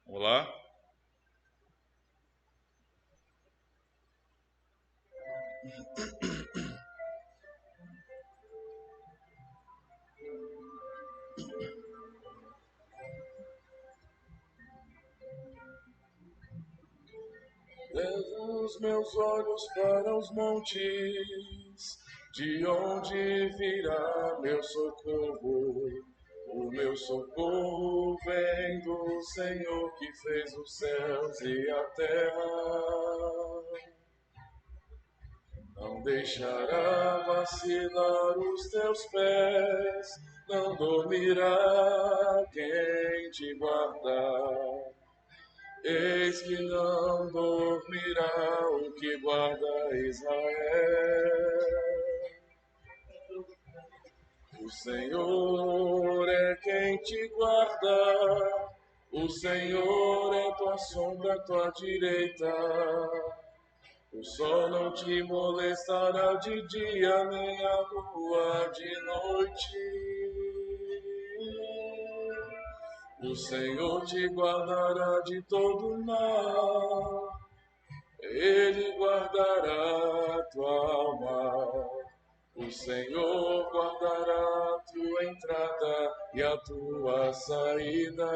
Vamos lá. Levo os meus olhos para os montes, de onde virá meu socorro? O meu socorro vem do Senhor que fez os céus e a terra. Não deixará vacilar os teus pés, não dormirá quem te guardar. Eis que não dormirá o que guarda Israel. O Senhor é quem te guarda, o Senhor é tua sombra, tua direita. O sol não te molestará de dia, nem a lua de noite. O Senhor te guardará de todo mal, Ele guardará a tua alma. O Senhor guardará a tua entrada e a tua saída,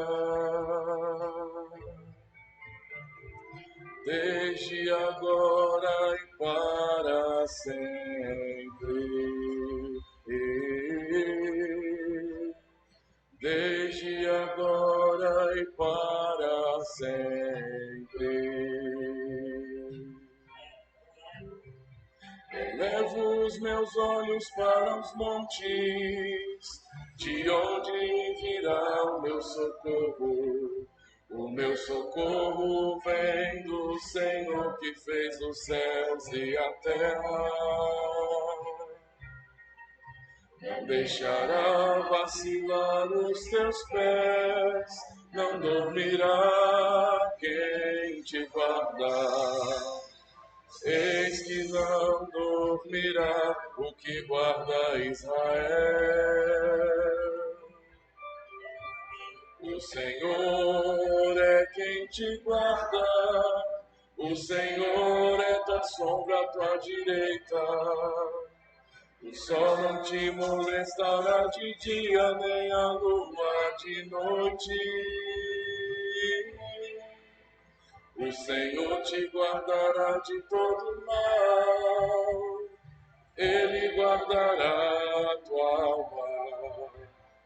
desde agora e para sempre. Desde agora e para sempre. Elevo os meus olhos para os montes, de onde virá o meu socorro? O meu socorro vem do Senhor que fez os céus e a terra. Não deixará vacilar os teus pés, não dormirá quem te guarda. Eis que não dormirá o que guarda Israel. O Senhor é quem te guarda, o Senhor é tua sombra, tua direita. O sol não te molestará de dia, nem a lua de noite. O Senhor te guardará de todo mal, Ele guardará a tua alma.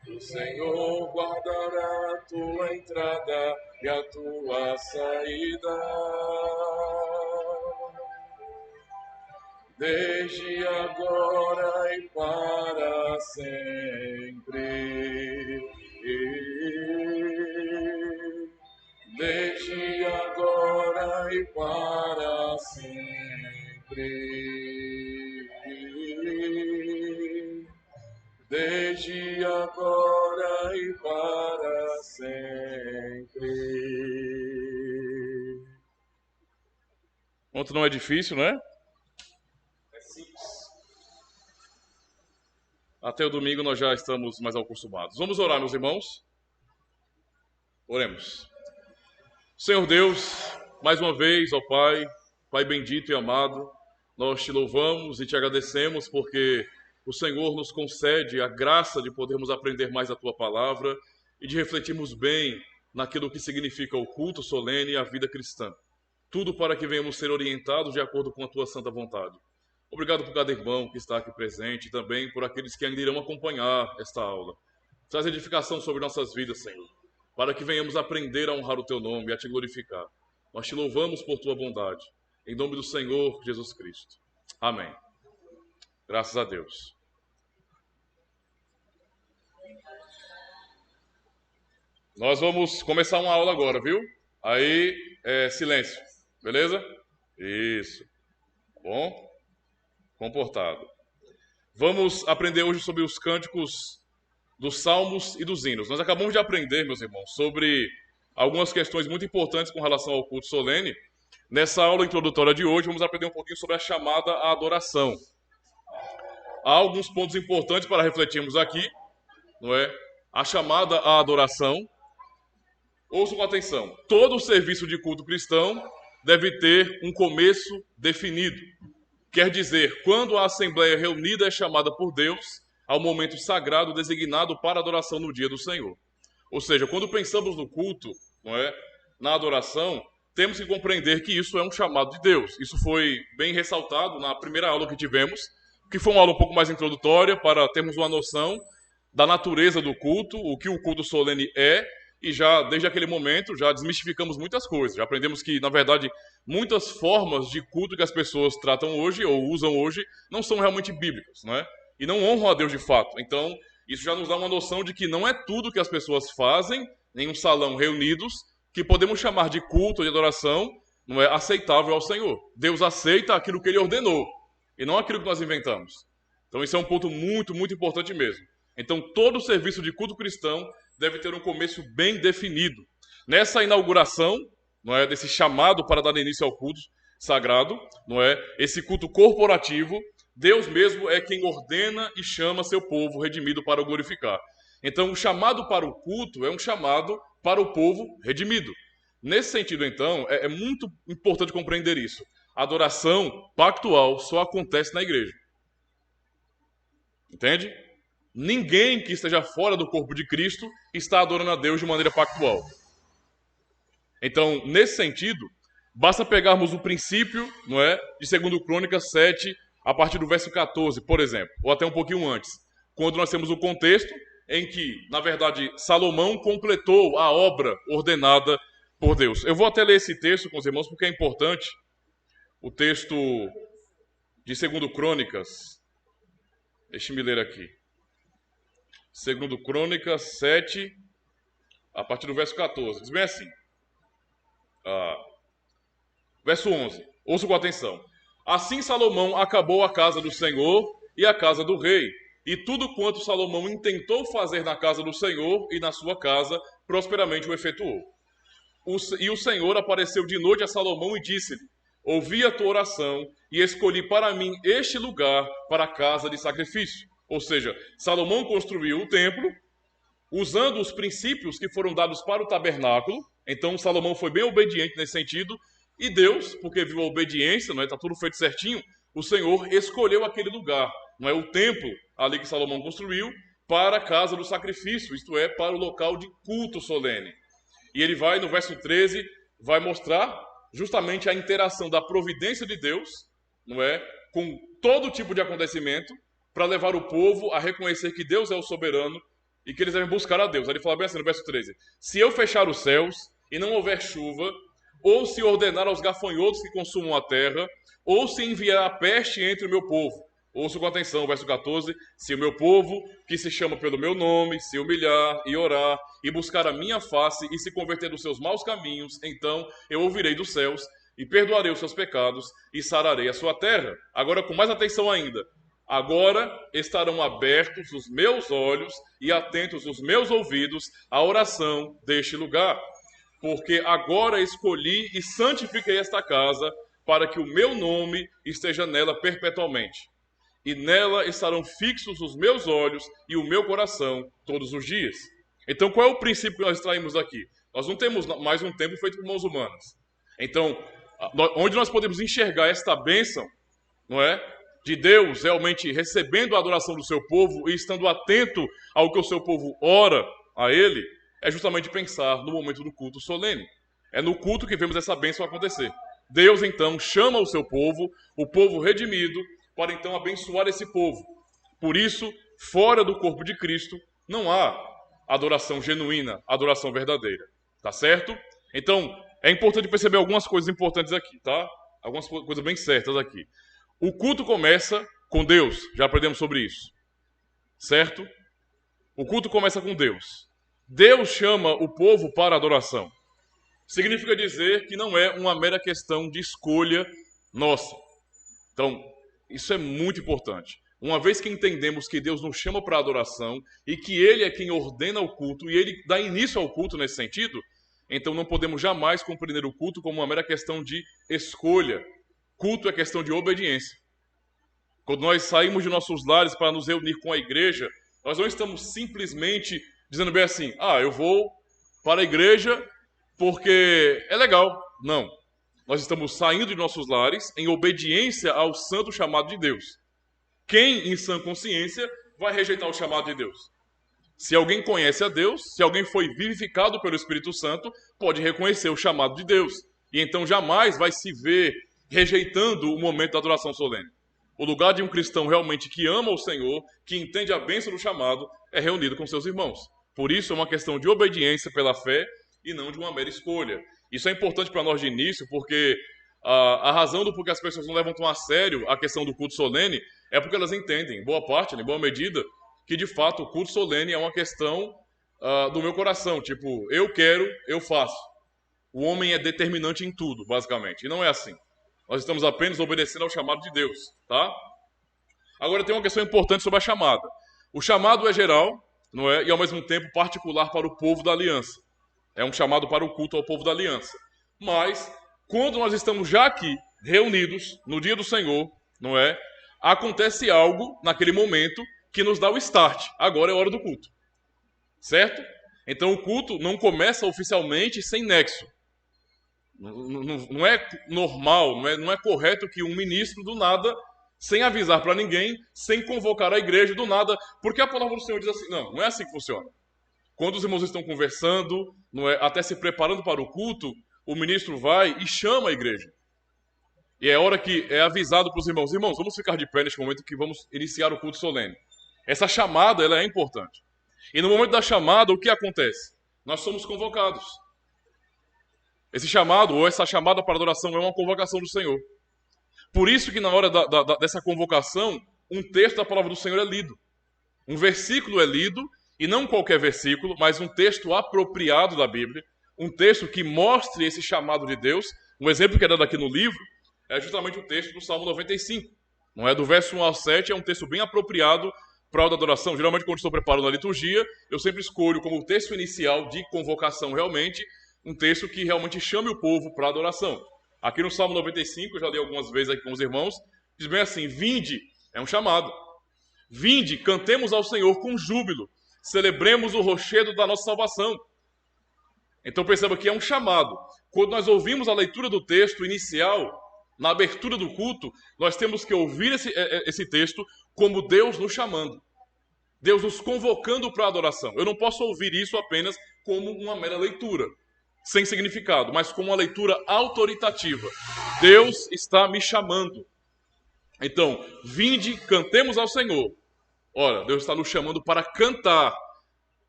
O Senhor guardará a tua entrada e a tua saída, desde agora e para sempre. Desde agora e para sempre. Desde agora e para sempre. Ontem não é difícil, né? Até o domingo nós já estamos mais acostumados. Vamos orar, meus irmãos? Oremos. Senhor Deus, mais uma vez, ó Pai, Pai bendito e amado, nós te louvamos e te agradecemos porque o Senhor nos concede a graça de podermos aprender mais a Tua Palavra e de refletirmos bem naquilo que significa o culto solene e a vida cristã. Tudo para que venhamos ser orientados de acordo com a Tua santa vontade. Obrigado por cada irmão que está aqui presente e também por aqueles que ainda irão acompanhar esta aula. Traz edificação sobre nossas vidas, Senhor, para que venhamos aprender a honrar o Teu nome e a Te glorificar. Nós Te louvamos por Tua bondade. Em nome do Senhor Jesus Cristo. Amém. Graças a Deus. Nós vamos começar uma aula agora, viu? Aí, silêncio. Beleza? Isso. Tá bom? Comportado. Vamos aprender hoje sobre os cânticos dos salmos e dos hinos. Nós acabamos de aprender, meus irmãos, sobre algumas questões muito importantes com relação ao culto solene. Nessa aula introdutória de hoje, vamos aprender um pouquinho sobre a chamada à adoração. Há alguns pontos importantes para refletirmos aqui, não é? A chamada à adoração, Ouçam com atenção. Todo serviço de culto cristão deve ter um começo definido. Quer dizer, quando a assembleia reunida é chamada por Deus ao momento sagrado designado para adoração no dia do Senhor. Ou seja, quando pensamos no culto, não é, na adoração, temos que compreender que isso é um chamado de Deus. Isso foi bem ressaltado na primeira aula que tivemos, que foi uma aula um pouco mais introdutória para termos uma noção da natureza do culto, o que o culto solene é, e já desde aquele momento já desmistificamos muitas coisas. Já aprendemos que, na verdade, muitas formas de culto que as pessoas tratam hoje ou usam hoje não são realmente bíblicas, não é? E não honram a Deus de fato. Então, isso já nos dá uma noção de que não é tudo que as pessoas fazem em um salão reunidos que podemos chamar de culto ou de adoração, não é aceitável ao Senhor. Deus aceita aquilo que Ele ordenou e não aquilo que nós inventamos. Então, isso é um ponto muito, muito importante mesmo. Então, todo serviço de culto cristão deve ter um começo bem definido. Nessa inauguração, não é, desse chamado para dar início ao culto sagrado, não é, esse culto corporativo, Deus mesmo é quem ordena e chama seu povo redimido para o glorificar. Então, o chamado para o culto é um chamado para o povo redimido. Nesse sentido, então, é muito importante compreender isso. A adoração pactual só acontece na igreja. Entende? Ninguém que esteja fora do corpo de Cristo está adorando a Deus de maneira pactual. Então, nesse sentido, basta pegarmos o princípio, não é, de 2 Crônicas 7, a partir do verso 14, por exemplo, ou até um pouquinho antes, quando nós temos o contexto em que, na verdade, Salomão completou a obra ordenada por Deus. Eu vou até ler esse texto com os irmãos porque é importante. O texto de 2 Crônicas, deixe-me ler aqui. 2 Crônicas 7, a partir do verso 14. Diz bem assim. Verso 11. Ouça com atenção. Assim Salomão acabou a casa do Senhor e a casa do rei. E tudo quanto Salomão intentou fazer na casa do Senhor e na sua casa, prosperamente o efetuou. E o Senhor apareceu de noite a Salomão e disse-lhe: ouvi a tua oração e escolhi para mim este lugar para a casa de sacrifício. Ou seja, Salomão construiu o templo usando os princípios que foram dados para o tabernáculo. Então Salomão foi bem obediente nesse sentido. E Deus, porque viu a obediência, não é? Está tudo feito certinho, o Senhor escolheu aquele lugar, não é? O templo ali que Salomão construiu, para a casa do sacrifício, isto é, para o local de culto solene. E ele vai, no verso 13, vai mostrar justamente a interação da providência de Deus, não é? Com todo tipo de acontecimento, para levar o povo a reconhecer que Deus é o soberano e que eles devem buscar a Deus. Aí ele fala bem assim no verso 13: se eu fechar os céus e não houver chuva, ou se ordenar aos gafanhotos que consumam a terra, ou se enviar a peste entre o meu povo. Ouça com atenção, verso 14: se o meu povo, que se chama pelo meu nome, se humilhar e orar, e buscar a minha face, e se converter dos seus maus caminhos, então eu ouvirei dos céus, e perdoarei os seus pecados, e sararei a sua terra. Agora, com mais atenção ainda: agora estarão abertos os meus olhos, e atentos os meus ouvidos à oração deste lugar. Porque agora escolhi e santifiquei esta casa, para que o meu nome esteja nela perpetuamente. E nela estarão fixos os meus olhos e o meu coração todos os dias. Então, qual é o princípio que nós extraímos daqui? Nós não temos mais um templo feito por mãos humanas. Então, onde nós podemos enxergar esta bênção, não é? De Deus realmente recebendo a adoração do seu povo e estando atento ao que o seu povo ora a Ele, é justamente pensar no momento do culto solene. É no culto que vemos essa bênção acontecer. Deus, então, chama o seu povo, o povo redimido, para então abençoar esse povo. Por isso, fora do corpo de Cristo, não há adoração genuína, adoração verdadeira. Tá certo? Então, é importante perceber algumas coisas importantes aqui, tá? Algumas coisas bem certas aqui. O culto começa com Deus, já aprendemos sobre isso. Certo? O culto começa com Deus. Deus chama o povo para a adoração. Significa dizer que não é uma mera questão de escolha nossa. Então, isso é muito importante. Uma vez que entendemos que Deus nos chama para a adoração e que Ele é quem ordena o culto e Ele dá início ao culto nesse sentido, então não podemos jamais compreender o culto como uma mera questão de escolha. Culto é questão de obediência. Quando nós saímos de nossos lares para nos reunir com a igreja, nós não estamos simplesmente dizendo bem assim: eu vou para a igreja porque é legal. Não. Nós estamos saindo de nossos lares em obediência ao santo chamado de Deus. Quem, em sã consciência, vai rejeitar o chamado de Deus? Se alguém conhece a Deus, se alguém foi vivificado pelo Espírito Santo, pode reconhecer o chamado de Deus. E então jamais vai se ver rejeitando o momento da adoração solene. O lugar de um cristão realmente que ama o Senhor, que entende a bênção do chamado, é reunido com seus irmãos. Por isso é uma questão de obediência pela fé e não de uma mera escolha. Isso é importante para nós de início, porque a razão do porquê as pessoas não levam tão a sério a questão do culto solene é porque elas entendem, em boa parte, em boa medida, que de fato o culto solene é uma questão do meu coração. Tipo, eu quero, eu faço. O homem é determinante em tudo, basicamente. E não é assim. Nós estamos apenas obedecendo ao chamado de Deus, tá? Agora tem uma questão importante sobre a chamada. O chamado é geral, não é? E ao mesmo tempo particular para o povo da aliança. É um chamado para o culto ao povo da aliança. Mas, quando nós estamos já aqui, reunidos, no dia do Senhor, não é? Acontece algo naquele momento que nos dá o start. Agora é a hora do culto. Certo? Então o culto não começa oficialmente sem nexo. Não é normal, não é correto que um ministro do nada, sem avisar para ninguém, sem convocar a igreja do nada, porque a palavra do Senhor diz assim, não é assim que funciona. Quando os irmãos estão conversando, até se preparando para o culto, o ministro vai e chama a igreja. E é hora que é avisado para os irmãos, vamos ficar de pé neste momento que vamos iniciar o culto solene. Essa chamada, ela é importante. E no momento da chamada, o que acontece? Nós somos convocados. Esse chamado, ou essa chamada para adoração, é uma convocação do Senhor. Por isso que na hora dessa convocação, um texto da palavra do Senhor é lido. Um versículo é lido, e não qualquer versículo, mas um texto apropriado da Bíblia, um texto que mostre esse chamado de Deus. Um exemplo que é dado aqui no livro é justamente o texto do Salmo 95. Não é? Do verso 1 ao 7, é um texto bem apropriado para a adoração. Geralmente, quando estou preparando a liturgia, eu sempre escolho como texto inicial de convocação realmente, um texto que realmente chame o povo para a adoração. Aqui no Salmo 95, eu já li algumas vezes aqui com os irmãos, diz bem assim, vinde, é um chamado. Vinde, cantemos ao Senhor com júbilo, celebremos o rochedo da nossa salvação. Então perceba que é um chamado. Quando nós ouvimos a leitura do texto inicial, na abertura do culto, nós temos que ouvir esse texto como Deus nos chamando. Deus nos convocando para a adoração. Eu não posso ouvir isso apenas como uma mera leitura, sem significado, mas como uma leitura autoritativa. Deus está me chamando. Então, vinde, cantemos ao Senhor. Ora, Deus está nos chamando para cantar.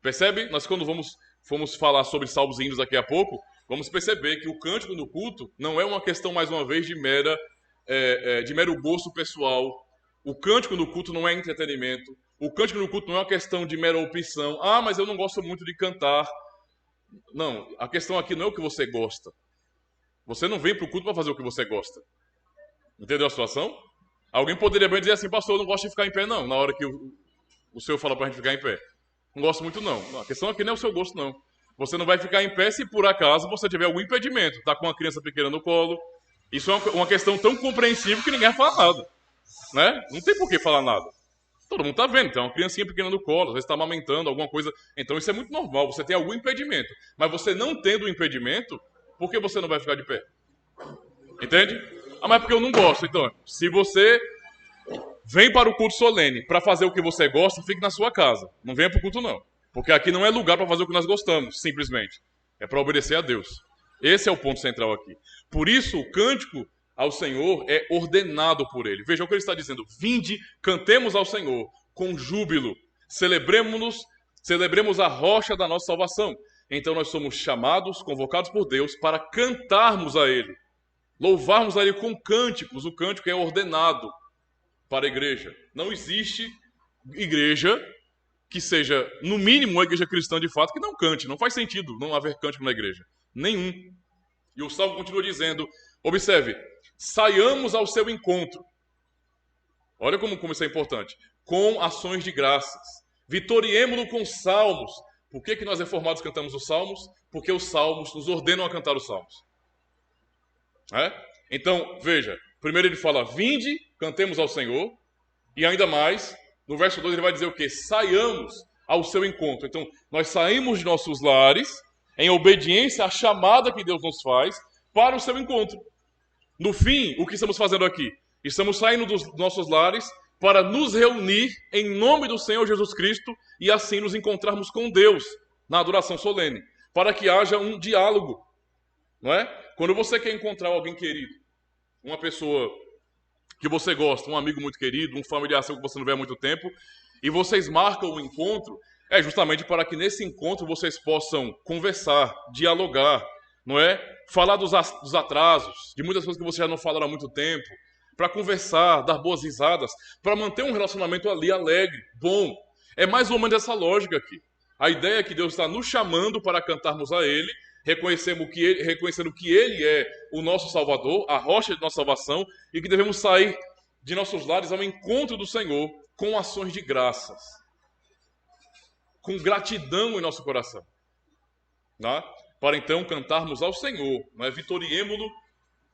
Percebe? Nós quando fomos falar sobre salmos e hinos daqui a pouco, vamos perceber que o cântico no culto não é uma questão, mais uma vez, de mero gosto pessoal. O cântico no culto não é entretenimento. O cântico no culto não é uma questão de mera opção. Ah, mas eu não gosto muito de cantar. Não, a questão aqui não é o que você gosta. Você não vem para o culto para fazer o que você gosta. Entendeu a situação? Alguém poderia bem dizer assim, pastor, eu não gosto de ficar em pé, não, na hora que o senhor fala para a gente ficar em pé. Não gosto muito, não. A questão aqui não é o seu gosto, não. Você não vai ficar em pé se por acaso você tiver algum impedimento. Está com uma criança pequena no colo. Isso é uma questão tão compreensível que ninguém vai falar nada. Né? Não tem por que falar nada. Todo mundo está vendo, tem uma criancinha pequena no colo, às vezes está amamentando alguma coisa. Então isso é muito normal, você tem algum impedimento. Mas você não tendo o impedimento, por que você não vai ficar de pé? Entende? Ah, mas porque eu não gosto. Então, se você vem para o culto solene para fazer o que você gosta, fique na sua casa. Não venha para o culto, não. Porque aqui não é lugar para fazer o que nós gostamos, simplesmente. É para obedecer a Deus. Esse é o ponto central aqui. Por isso, o cântico ao Senhor é ordenado por Ele. Veja o que Ele está dizendo. Vinde, cantemos ao Senhor com júbilo. Celebremos a rocha da nossa salvação. Então nós somos chamados, convocados por Deus para cantarmos a Ele. Louvarmos a Ele com cânticos. O cântico é ordenado para a igreja. Não existe igreja que seja, no mínimo, uma igreja cristã de fato, que não cante. Não faz sentido não haver cântico na igreja. Nenhum. E o Salmo continua dizendo, observe, saiamos ao seu encontro. Olha como isso é importante. Com ações de graças. Vitoriemo-lo com salmos. Por que nós reformados cantamos os salmos? Porque os salmos nos ordenam a cantar os salmos. Então, veja, primeiro ele fala, vinde, cantemos ao Senhor. E ainda mais, no verso 2 ele vai dizer o quê? Saiamos ao seu encontro. Então, nós saímos de nossos lares em obediência à chamada que Deus nos faz para o seu encontro. No fim, o que estamos fazendo aqui? Estamos saindo dos nossos lares para nos reunir em nome do Senhor Jesus Cristo e assim nos encontrarmos com Deus na adoração solene, para que haja um diálogo, não é? Quando você quer encontrar alguém querido, uma pessoa que você gosta, um amigo muito querido, um familiar seu que você não vê há muito tempo, e vocês marcam o encontro, é justamente para que nesse encontro vocês possam conversar, dialogar, não é? Falar dos atrasos, de muitas coisas que vocês já não falaram há muito tempo, para conversar, dar boas risadas, para manter um relacionamento ali alegre, bom. É mais ou menos essa lógica aqui. A ideia é que Deus está nos chamando para cantarmos a Ele, reconhecendo que Ele é o nosso Salvador, a rocha de nossa salvação, e que devemos sair de nossos lares ao encontro do Senhor com ações de graças, com gratidão em nosso coração, tá? Para então cantarmos ao Senhor, não é? Vitoriemo-lo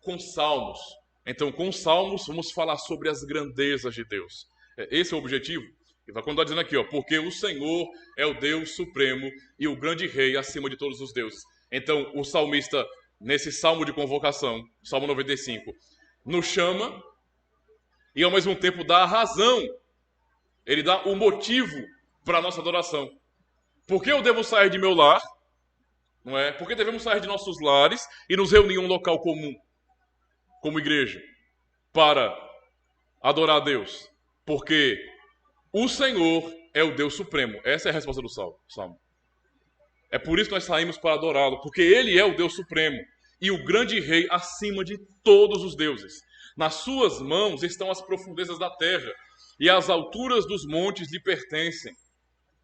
com salmos. Então, com salmos, vamos falar sobre as grandezas de Deus. Esse é o objetivo. E vai continuar dizendo aqui, ó, porque o Senhor é o Deus supremo e o grande rei acima de todos os deuses. Então, o salmista, nesse salmo de convocação, Salmo 95, nos chama e, ao mesmo tempo, dá a razão. Ele dá o motivo para a nossa adoração. Por que eu devo sair de meu lar? Não é? Por que devemos sair de nossos lares e nos reunir em um local comum, como igreja, para adorar a Deus? Porque o Senhor é o Deus supremo. Essa é a resposta do Salmo. É por isso que nós saímos para adorá-lo, porque Ele é o Deus supremo e o grande rei acima de todos os deuses. Nas suas mãos estão as profundezas da terra e as alturas dos montes lhe pertencem.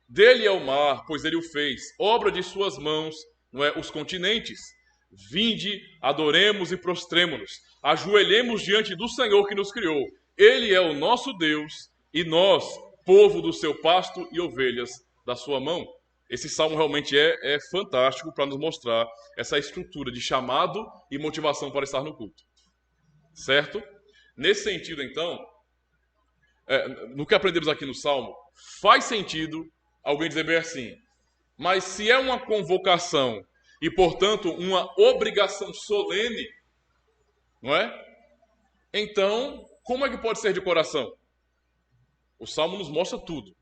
Dele é o mar, pois Ele o fez, obra de suas mãos, não é, os continentes. Vinde, adoremos e prostremo-nos, ajoelhemos diante do Senhor que nos criou. Ele é o nosso Deus e nós, povo do seu pasto e ovelhas da sua mão. Esse salmo realmente é fantástico para nos mostrar essa estrutura de chamado e motivação para estar no culto. Certo? Nesse sentido, então, no que aprendemos aqui no salmo, faz sentido alguém dizer bem assim, mas se é uma convocação e, portanto, uma obrigação solene, não é? Então, como é que pode ser de coração? O Salmo nos mostra tudo.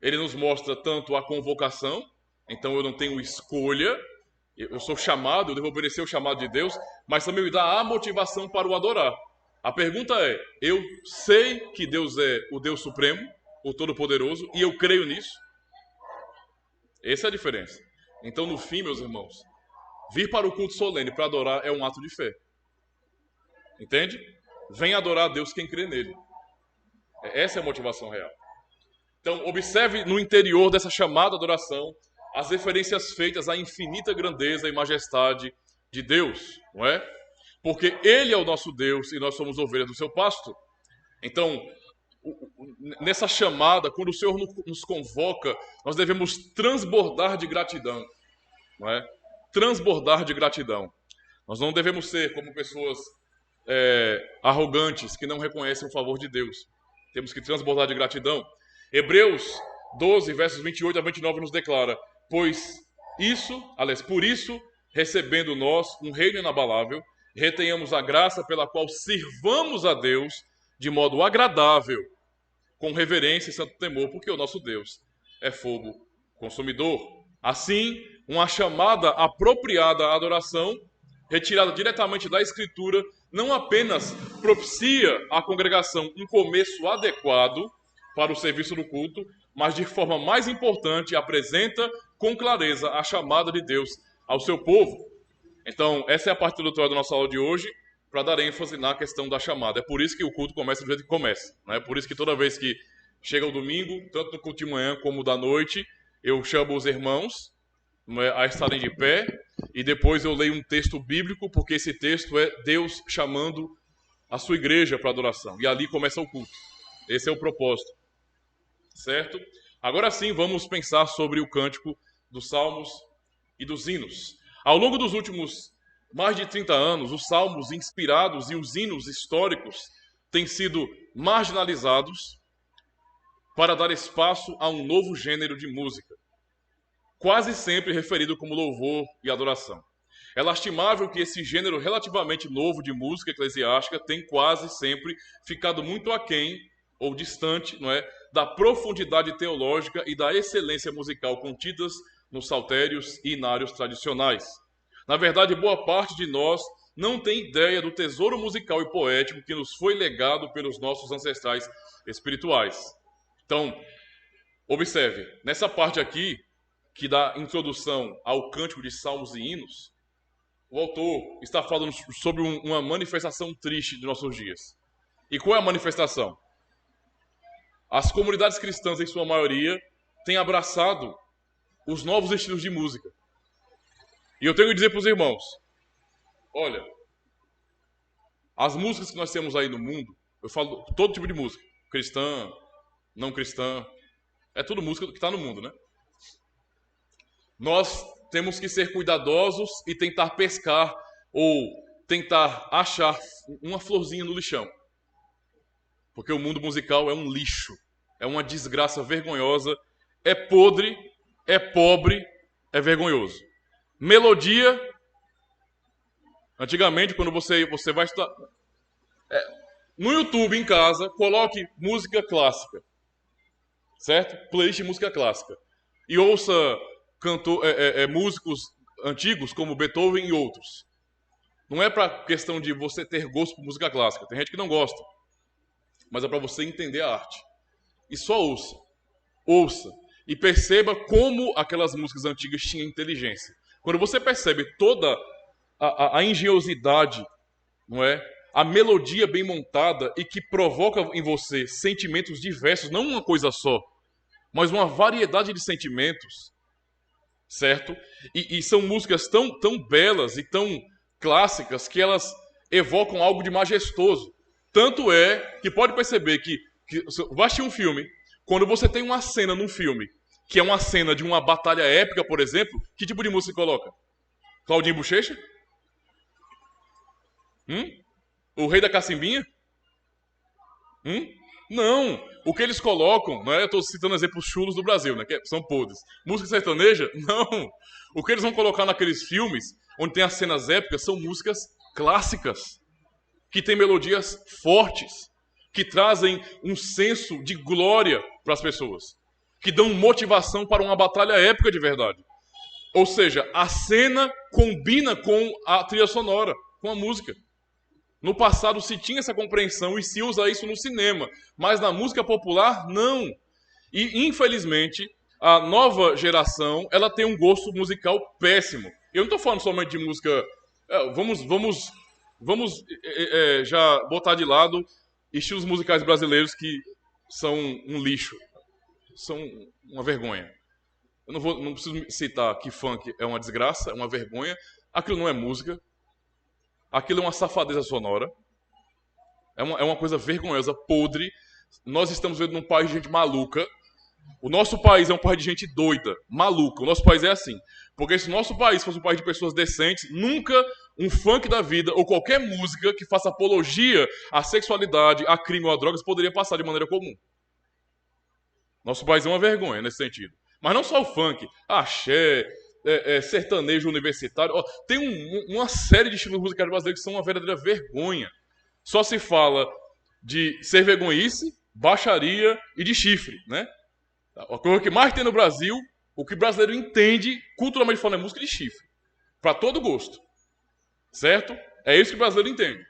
Ele nos mostra tanto a convocação, então eu não tenho escolha, eu sou chamado, eu devo obedecer o chamado de Deus, mas também me dá a motivação para o adorar. A pergunta é, eu sei que Deus é o Deus Supremo, o Todo-Poderoso, e eu creio nisso? Essa é a diferença. Então, no fim, meus irmãos, vir para o culto solene para adorar é um ato de fé. Entende? Vem adorar a Deus quem crê nele. Essa é a motivação real. Então, observe no interior dessa chamada adoração as referências feitas à infinita grandeza e majestade de Deus, não é? Porque Ele é o nosso Deus e nós somos ovelhas do seu pasto. Então, nessa chamada, quando o Senhor nos convoca, nós devemos transbordar de gratidão, não é? Transbordar de gratidão. Nós não devemos ser como pessoas arrogantes que não reconhecem o favor de Deus. Temos que transbordar de gratidão. Hebreus 12, versos 28 a 29 nos declara, por isso, recebendo nós um reino inabalável, retenhamos a graça pela qual sirvamos a Deus de modo agradável, com reverência e santo temor, porque o nosso Deus é fogo consumidor. Assim, uma chamada apropriada à adoração, retirada diretamente da Escritura, não apenas propicia à congregação um começo adequado para o serviço do culto, mas de forma mais importante apresenta com clareza a chamada de Deus ao seu povo. Então, essa é a parte introdutória da nossa aula de hoje, para dar ênfase na questão da chamada. É por isso que o culto começa do jeito que começa. É por isso que toda vez que chega o domingo, tanto no culto de manhã como da noite, eu chamo os irmãos a estarem de pé e depois eu leio um texto bíblico, porque esse texto é Deus chamando a sua igreja para adoração. E ali começa o culto. Esse é o propósito. Certo? Agora sim, vamos pensar sobre o cântico dos salmos e dos hinos. Ao longo dos últimos mais de 30 anos, os salmos inspirados e os hinos históricos têm sido marginalizados para dar espaço a um novo gênero de música, quase sempre referido como louvor e adoração. É lastimável que esse gênero relativamente novo de música eclesiástica tem quase sempre ficado muito aquém ou distante, não é, da profundidade teológica e da excelência musical contidas nos saltérios e inários tradicionais. Na verdade, boa parte de nós não tem ideia do tesouro musical e poético que nos foi legado pelos nossos ancestrais espirituais. Então, observe, nessa parte aqui, que dá introdução ao cântico de salmos e hinos, o autor está falando sobre uma manifestação triste de nossos dias. E qual é a manifestação? As comunidades cristãs, em sua maioria, têm abraçado os novos estilos de música. E eu tenho que dizer para os irmãos, olha, as músicas que nós temos aí no mundo, eu falo todo tipo de música, cristã, não cristã, é tudo música que está no mundo, né? Nós temos que ser cuidadosos e tentar pescar ou tentar achar uma florzinha no lixão. Porque o mundo musical é um lixo, é uma desgraça vergonhosa, é podre, é pobre, é vergonhoso. Melodia, antigamente quando você vai estudar, no YouTube em casa, coloque música clássica, certo? Playlist de música clássica. E ouça músicos antigos como Beethoven e outros. Não é para questão de você ter gosto por música clássica, tem gente que não gosta, mas é para você entender a arte. E só ouça e perceba como aquelas músicas antigas tinham inteligência. Quando você percebe toda a engenhosidade, não é? A melodia bem montada e que provoca em você sentimentos diversos, não uma coisa só, mas uma variedade de sentimentos, certo? E são músicas tão belas e tão clássicas que elas evocam algo de majestoso. Tanto é que pode perceber que vai assistir um filme, quando você tem uma cena num filme, que é uma cena de uma batalha épica, por exemplo, que tipo de música coloca? Claudinho Bochecha? O Rei da Cacimbinha? Não. O que eles colocam, não é? Eu estou citando exemplos chulos do Brasil, né? Que são podres. Música sertaneja? Não. O que eles vão colocar naqueles filmes, onde tem as cenas épicas, são músicas clássicas, que têm melodias fortes, que trazem um senso de glória para as pessoas, que dão motivação para uma batalha épica de verdade. Ou seja, a cena combina com a trilha sonora, com a música. No passado se tinha essa compreensão e se usa isso no cinema, mas na música popular, não. E, infelizmente, a nova geração ela tem um gosto musical péssimo. Eu não estou falando somente de música... Vamos já botar de lado estilos musicais brasileiros que são um lixo, são uma vergonha. Eu não preciso citar que funk é uma desgraça, é uma vergonha. Aquilo não é música. Aquilo é uma safadeza sonora. É uma coisa vergonhosa, podre. Nós estamos vivendo num país de gente maluca. O nosso país é um país de gente doida, maluca. O nosso país é assim. Porque se o nosso país fosse um país de pessoas decentes, nunca um funk da vida ou qualquer música que faça apologia à sexualidade, a crime ou a drogas poderia passar de maneira comum. Nosso país é uma vergonha nesse sentido. Mas não só o funk, axé, sertanejo universitário. Tem uma série de estilos musicais brasileiros que são uma verdadeira vergonha. Só se fala de ser vergonhice, baixaria e de chifre, né? A coisa que mais tem no Brasil, o que o brasileiro entende, culturalmente falando, é música de chifre. Para todo gosto. Certo? É isso que o brasileiro entende.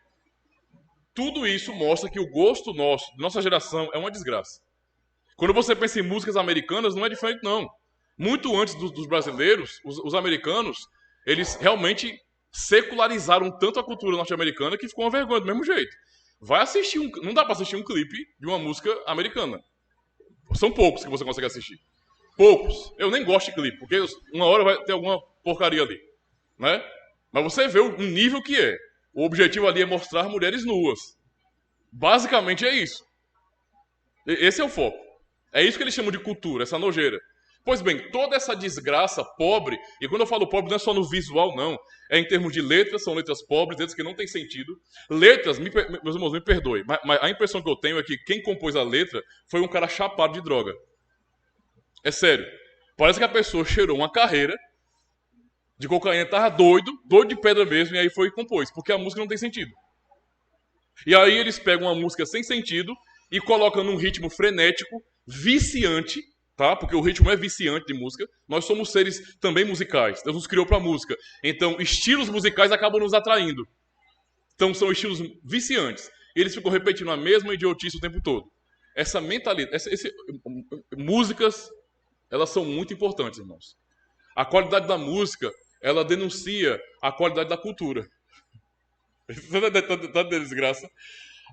Tudo isso mostra que o gosto nosso, nossa geração, é uma desgraça. Quando você pensa em músicas americanas, não é diferente, não. Muito antes dos brasileiros, os americanos, eles realmente secularizaram tanto a cultura norte-americana que ficou uma vergonha do mesmo jeito. Vai assistir não dá para assistir um clipe de uma música americana. São poucos que você consegue assistir. Poucos. Eu nem gosto de clipe, porque uma hora vai ter alguma porcaria ali, né? Mas você vê o nível que é. O objetivo ali é mostrar mulheres nuas. Basicamente é isso. Esse é o foco. É isso que eles chamam de cultura, essa nojeira. Pois bem, toda essa desgraça pobre, e quando eu falo pobre não é só no visual, não. É em termos de letras, são letras pobres, letras que não têm sentido. Letras, meus irmãos, me perdoem, mas a impressão que eu tenho é que quem compôs a letra foi um cara chapado de droga. É sério. Parece que a pessoa cheirou uma carreira de cocaína, tava doido de pedra mesmo, e aí foi e compôs, porque a música não tem sentido. E aí eles pegam uma música sem sentido e colocam num ritmo frenético, viciante, tá? Porque o ritmo é viciante de música. Nós somos seres também musicais. Deus nos criou para música. Então, estilos musicais acabam nos atraindo. Então, são estilos viciantes. E eles ficam repetindo a mesma idiotice o tempo todo. Essa mentalidade, músicas, elas são muito importantes, irmãos. A qualidade da música, ela denuncia a qualidade da cultura. Tá de desgraça.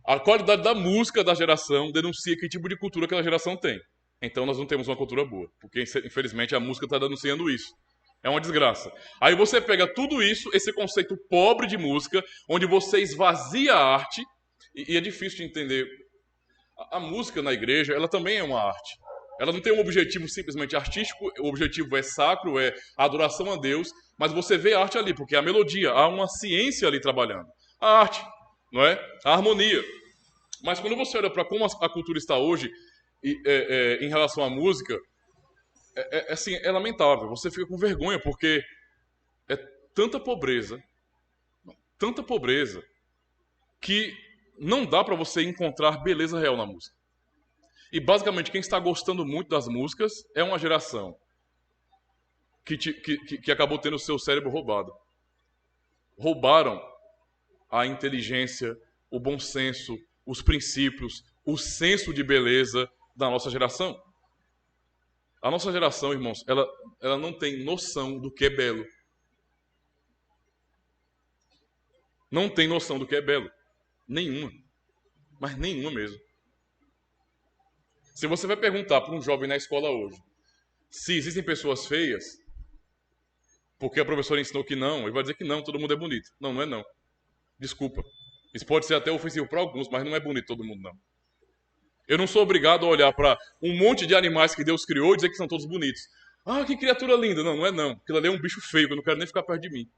A qualidade da música da geração denuncia que tipo de cultura aquela geração tem. Então nós não temos uma cultura boa, porque infelizmente a música está denunciando isso. É uma desgraça. Aí você pega tudo isso, esse conceito pobre de música, onde você esvazia a arte, e é difícil de entender. A música na igreja, ela também é uma arte. Ela não tem um objetivo simplesmente artístico, o objetivo é sacro, é a adoração a Deus, mas você vê a arte ali, porque a melodia, há uma ciência ali trabalhando. A arte, não é? A harmonia. Mas quando você olha para como a cultura está hoje, em relação à música, assim, é lamentável. Você fica com vergonha, porque é tanta pobreza, que não dá para você encontrar beleza real na música. E basicamente quem está gostando muito das músicas é uma geração que acabou tendo o seu cérebro roubado. Roubaram a inteligência, o bom senso, os princípios, o senso de beleza da nossa geração. A nossa geração, irmãos, ela não tem noção do que é belo. Não tem noção do que é belo. Nenhuma. Mas nenhuma mesmo. Se você vai perguntar para um jovem na escola hoje se existem pessoas feias, porque a professora ensinou que não, ele vai dizer que não, todo mundo é bonito. Não, não é não. Desculpa. Isso pode ser até ofensivo para alguns, mas não é bonito todo mundo, não. Eu não sou obrigado a olhar para um monte de animais que Deus criou e dizer que são todos bonitos. Ah, que criatura linda. Não, não é não. Aquilo ali é um bicho feio, que eu não quero nem ficar perto de mim.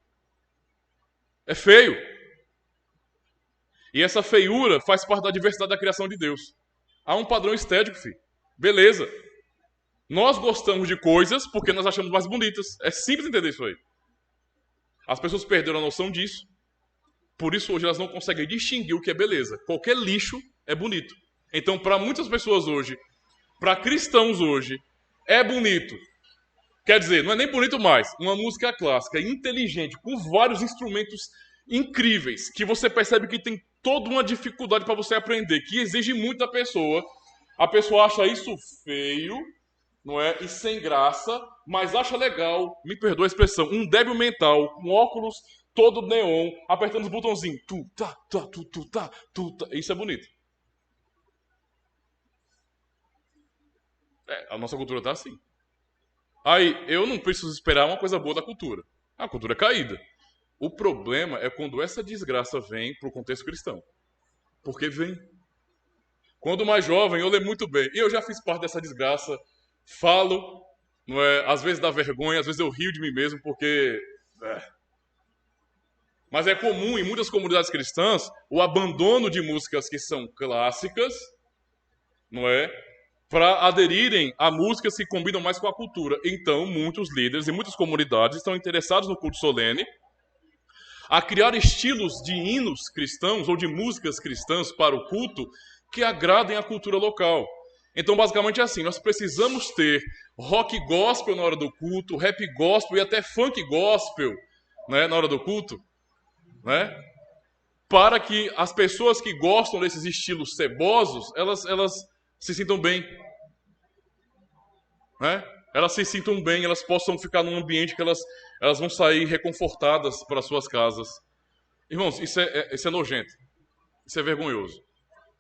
É feio. E essa feiura faz parte da diversidade da criação de Deus. Há um padrão estético, filho. Beleza. Nós gostamos de coisas porque nós achamos mais bonitas. É simples entender isso aí. As pessoas perderam a noção disso. Por isso hoje elas não conseguem distinguir o que é beleza. Qualquer lixo é bonito. Então, para muitas pessoas hoje, para cristãos hoje, é bonito. Quer dizer, não é nem bonito mais. Uma música clássica, inteligente, com vários instrumentos incríveis, que você percebe que tem toda uma dificuldade para você aprender, que exige muito da pessoa. A pessoa acha isso feio, não é? E sem graça, mas acha legal, me perdoa a expressão, um débil mental, com óculos todo neon, apertando os botãozinhos. Tu, tá, tu, tá. Isso é bonito. A nossa cultura está assim. Aí, eu não preciso esperar uma coisa boa da cultura. A cultura é caída. O problema é quando essa desgraça vem para o contexto cristão. Porque vem. Quando mais jovem, eu leio muito bem. E eu já fiz parte dessa desgraça. Falo, não é? Às vezes dá vergonha, às vezes eu rio de mim mesmo, porque... Mas é comum em muitas comunidades cristãs o abandono de músicas que são clássicas, não é? Para aderirem a músicas que combinam mais com a cultura. Então, muitos líderes e muitas comunidades estão interessados no culto solene a criar estilos de hinos cristãos ou de músicas cristãs para o culto que agradem a cultura local. Então, basicamente é assim, nós precisamos ter rock gospel na hora do culto, rap gospel e até funk gospel, né, na hora do culto, né, para que as pessoas que gostam desses estilos cebosos, elas se sintam bem, né? Elas se sintam bem, elas possam ficar num ambiente que elas vão sair reconfortadas para suas casas. Irmãos, isso é nojento, isso é vergonhoso,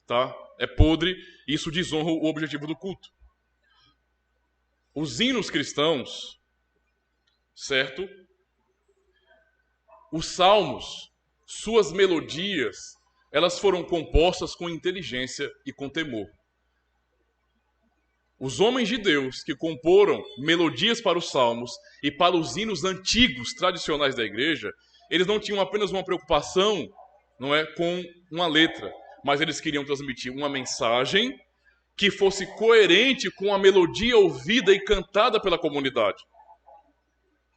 tá? É podre, e isso desonra o objetivo do culto. Os hinos cristãos, certo? Os salmos, suas melodias, elas foram compostas com inteligência e com temor. Os homens de Deus que comporam melodias para os salmos e para os hinos antigos, tradicionais da igreja, eles não tinham apenas uma preocupação, não é, com uma letra, mas eles queriam transmitir uma mensagem que fosse coerente com a melodia ouvida e cantada pela comunidade.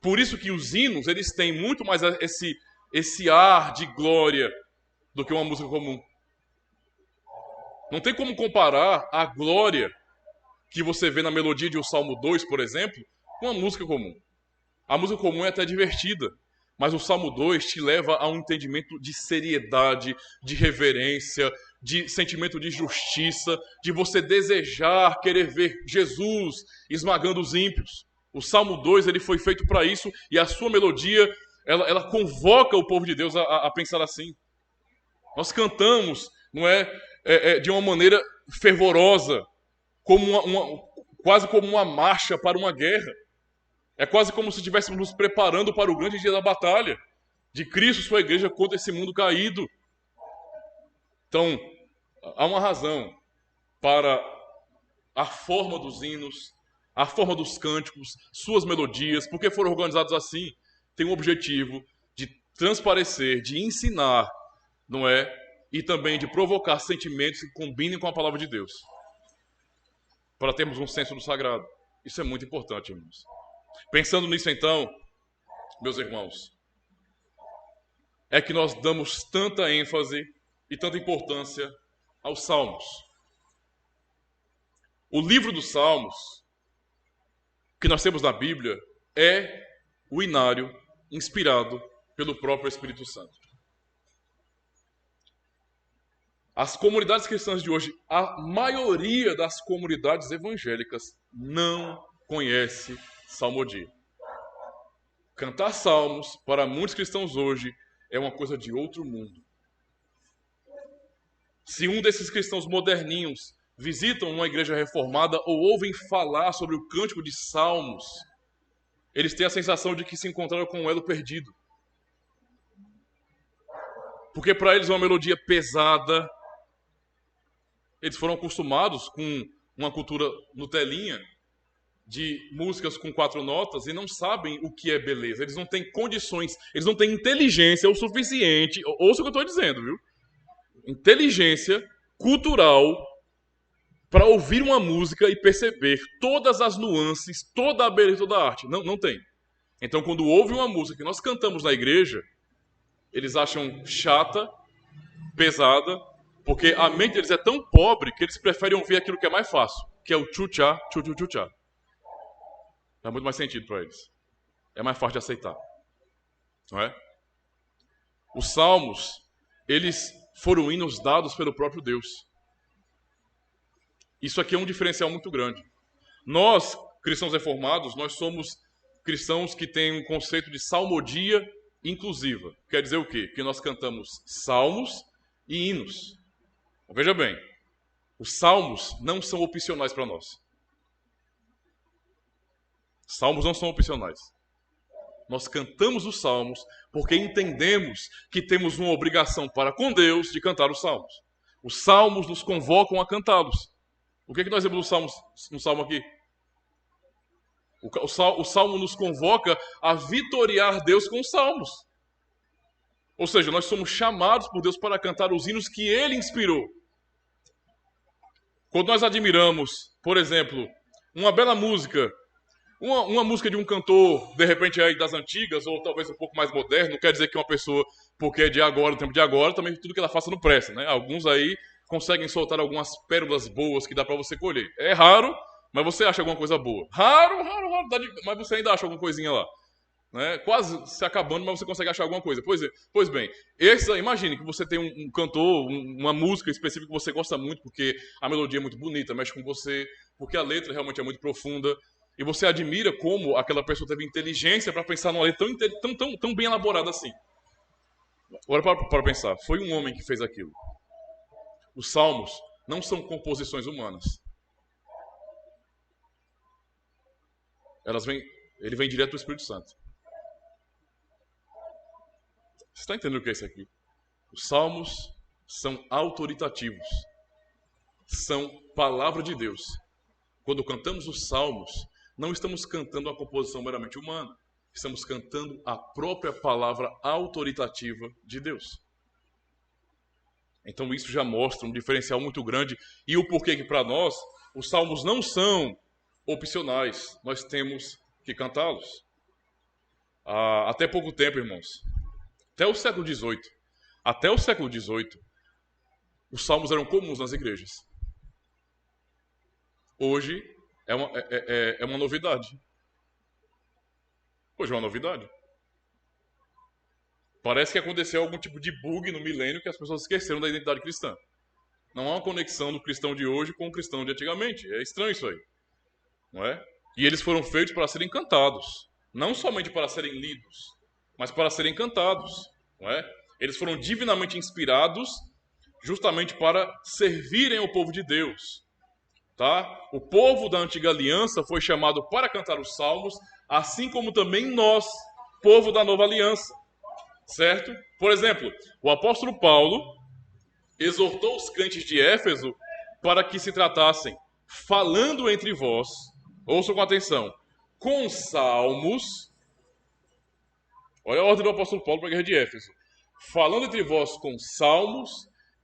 Por isso que os hinos, eles têm muito mais esse ar de glória do que uma música comum. Não tem como comparar a glória que você vê na melodia de O Salmo 2, por exemplo, com a música comum. A música comum é até divertida, mas o Salmo 2 te leva a um entendimento de seriedade, de reverência, de sentimento de justiça, de você desejar, querer ver Jesus esmagando os ímpios. O Salmo 2 ele foi feito para isso e a sua melodia ela convoca o povo de Deus a pensar assim. Nós cantamos, não é, de uma maneira fervorosa, quase como uma marcha para uma guerra. É quase como se estivéssemos nos preparando para o grande dia da batalha de Cristo e sua igreja contra esse mundo caído. Então, há uma razão para a forma dos hinos, a forma dos cânticos, suas melodias, porque foram organizados assim. Tem um objetivo de transparecer, de ensinar, não é? E também de provocar sentimentos que combinem com a palavra de Deus. Para termos um senso do sagrado. Isso é muito importante, irmãos. Pensando nisso então, meus irmãos, é que nós damos tanta ênfase e tanta importância aos Salmos. O livro dos Salmos, que nós temos na Bíblia, é o inário inspirado pelo próprio Espírito Santo. As comunidades cristãs de hoje, a maioria das comunidades evangélicas não conhece salmodia. Cantar salmos, para muitos cristãos hoje, é uma coisa de outro mundo. Se um desses cristãos moderninhos visitam uma igreja reformada ou ouvem falar sobre o cântico de salmos, eles têm a sensação de que se encontraram com um elo perdido. Porque para eles é uma melodia pesada. Eles foram acostumados com uma cultura Nutelinha, de músicas com 4 notas, e não sabem o que é beleza. Eles não têm condições, eles não têm inteligência o suficiente, ouça o que eu estou dizendo, viu? Inteligência cultural para ouvir uma música e perceber todas as nuances, toda a beleza, toda a arte. Não tem. Então, quando ouvem uma música que nós cantamos na igreja, eles acham chata, pesada, porque a mente deles é tão pobre que eles preferem ouvir aquilo que é mais fácil, que é o tchu-tchá, tchu-tchu-tchu-tchá. Dá muito mais sentido para eles. É mais fácil de aceitar. Não é? Os salmos, eles foram hinos dados pelo próprio Deus. Isso aqui é um diferencial muito grande. Nós, cristãos reformados, nós somos cristãos que têm um conceito de salmodia inclusiva. Quer dizer o quê? Que nós cantamos salmos e hinos. Então, veja bem, os salmos não são opcionais para nós. Salmos não são opcionais. Nós cantamos os salmos porque entendemos que temos uma obrigação para com Deus de cantar os salmos. Os salmos nos convocam a cantá-los. O que nós vemos no salmo aqui? O salmo nos convoca a vitoriar Deus com os salmos. Ou seja, nós somos chamados por Deus para cantar os hinos que Ele inspirou. Quando nós admiramos, por exemplo, uma bela música, uma música de um cantor, de repente aí das antigas, ou talvez um pouco mais moderno, não quer dizer que uma pessoa, porque é de agora, do tempo de agora, também tudo que ela faça não presta, né? Alguns aí conseguem soltar algumas pérolas boas que dá para você colher. É raro, mas você acha alguma coisa boa. Raro, mas você ainda acha alguma coisinha lá. Né? Quase se acabando, mas você consegue achar alguma coisa. Pois bem, imagine que você tem um cantor, uma música específica que você gosta muito, porque a melodia é muito bonita, mexe com você, porque a letra realmente é muito profunda, e você admira como aquela pessoa teve inteligência para pensar numa letra tão bem elaborada assim. Agora para pensar, foi um homem que fez aquilo. Os salmos não são composições humanas. Ele vem direto do Espírito Santo. Você está entendendo o que é isso aqui? Os salmos são autoritativos. São palavra de Deus. Quando cantamos os salmos, não estamos cantando uma composição meramente humana. Estamos cantando a própria palavra autoritativa de Deus. Então isso já mostra um diferencial muito grande e o porquê que para nós os salmos não são opcionais, nós temos que cantá-los. Até pouco tempo, irmãos, até o século XVIII, os salmos eram comuns nas igrejas. Hoje é uma novidade. Hoje é uma novidade. Parece que aconteceu algum tipo de bug no milênio que as pessoas esqueceram da identidade cristã. Não há uma conexão do cristão de hoje com o cristão de antigamente. É estranho isso aí, não é? E eles foram feitos para serem cantados, não somente para serem lidos, mas para serem cantados, não é? Eles foram divinamente inspirados justamente para servirem ao povo de Deus, tá? O povo da antiga aliança foi chamado para cantar os salmos, assim como também nós, povo da nova aliança, certo? Por exemplo, o apóstolo Paulo exortou os crentes de Éfeso para que se tratassem, falando entre vós, ouçam com atenção, com salmos. Olha a ordem do apóstolo Paulo para a guerra de Éfeso. Falando entre vós com salmos,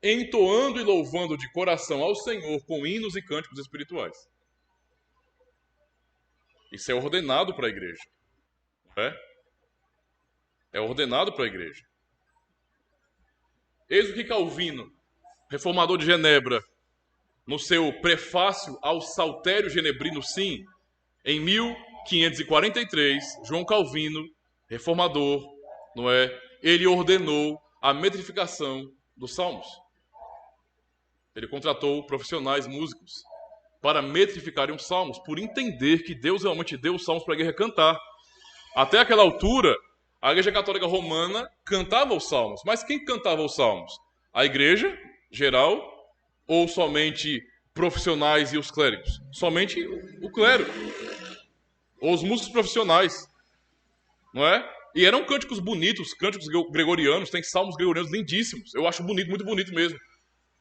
entoando e louvando de coração ao Senhor com hinos e cânticos espirituais. Isso é ordenado para a igreja. Não é? É ordenado para a igreja. Eis o que Calvino, reformador de Genebra, no seu prefácio ao Saltério Genebrino Sim, em 1543, João Calvino, reformador, não é? Ele ordenou a metrificação dos salmos. Ele contratou profissionais músicos para metrificarem os salmos, por entender que Deus realmente deu os salmos para a igreja cantar. Até aquela altura, a Igreja Católica Romana cantava os salmos. Mas quem cantava os salmos? A igreja geral ou somente profissionais e os clérigos? Somente o clero. Ou os músicos profissionais. Não é? E eram cânticos bonitos, cânticos gregorianos, tem salmos gregorianos lindíssimos. Eu acho bonito, muito bonito mesmo.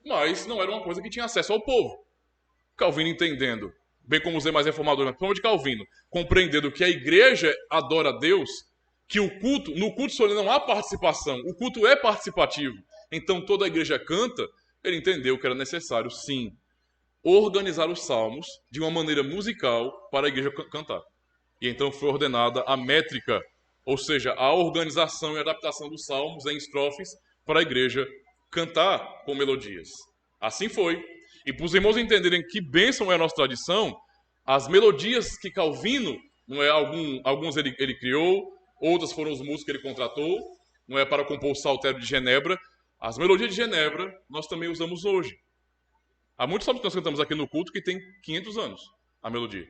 Mas não era uma coisa que tinha acesso ao povo. Calvino entendendo, bem como os demais reformadores, principalmente Calvino, compreendendo que a igreja adora a Deus, que o culto, no culto solene não há participação, o culto é participativo. Então toda a igreja canta, ele entendeu que era necessário, sim, organizar os salmos de uma maneira musical para a igreja cantar. E então foi ordenada a métrica, ou seja, a organização e adaptação dos salmos em estrofes para a igreja cantar com melodias. Assim foi. E para os irmãos entenderem que bênção é a nossa tradição, as melodias que Calvino, não é, alguns ele criou, outras foram os músicos que ele contratou, não é, para compor o Saltério de Genebra. As melodias de Genebra nós também usamos hoje. Há muitos salmos que nós cantamos aqui no culto que tem 500 anos, a melodia.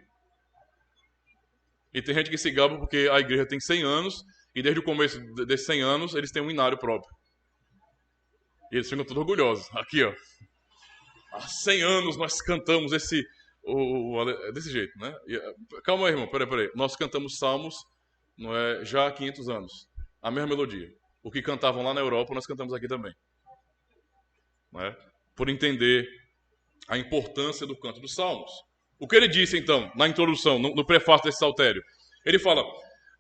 E tem gente que se gaba porque a igreja tem 100 anos e desde o começo desses 100 anos eles têm um inário próprio. E eles ficam todos orgulhosos. Aqui, ó. Há 100 anos nós cantamos desse jeito, né? Calma aí, irmão, peraí. Nós cantamos salmos, não é, já há 500 anos. A mesma melodia. O que cantavam lá na Europa, nós cantamos aqui também. Não é? Por entender a importância do canto dos salmos. O que ele disse, então, na introdução, no prefácio desse saltério? Ele fala,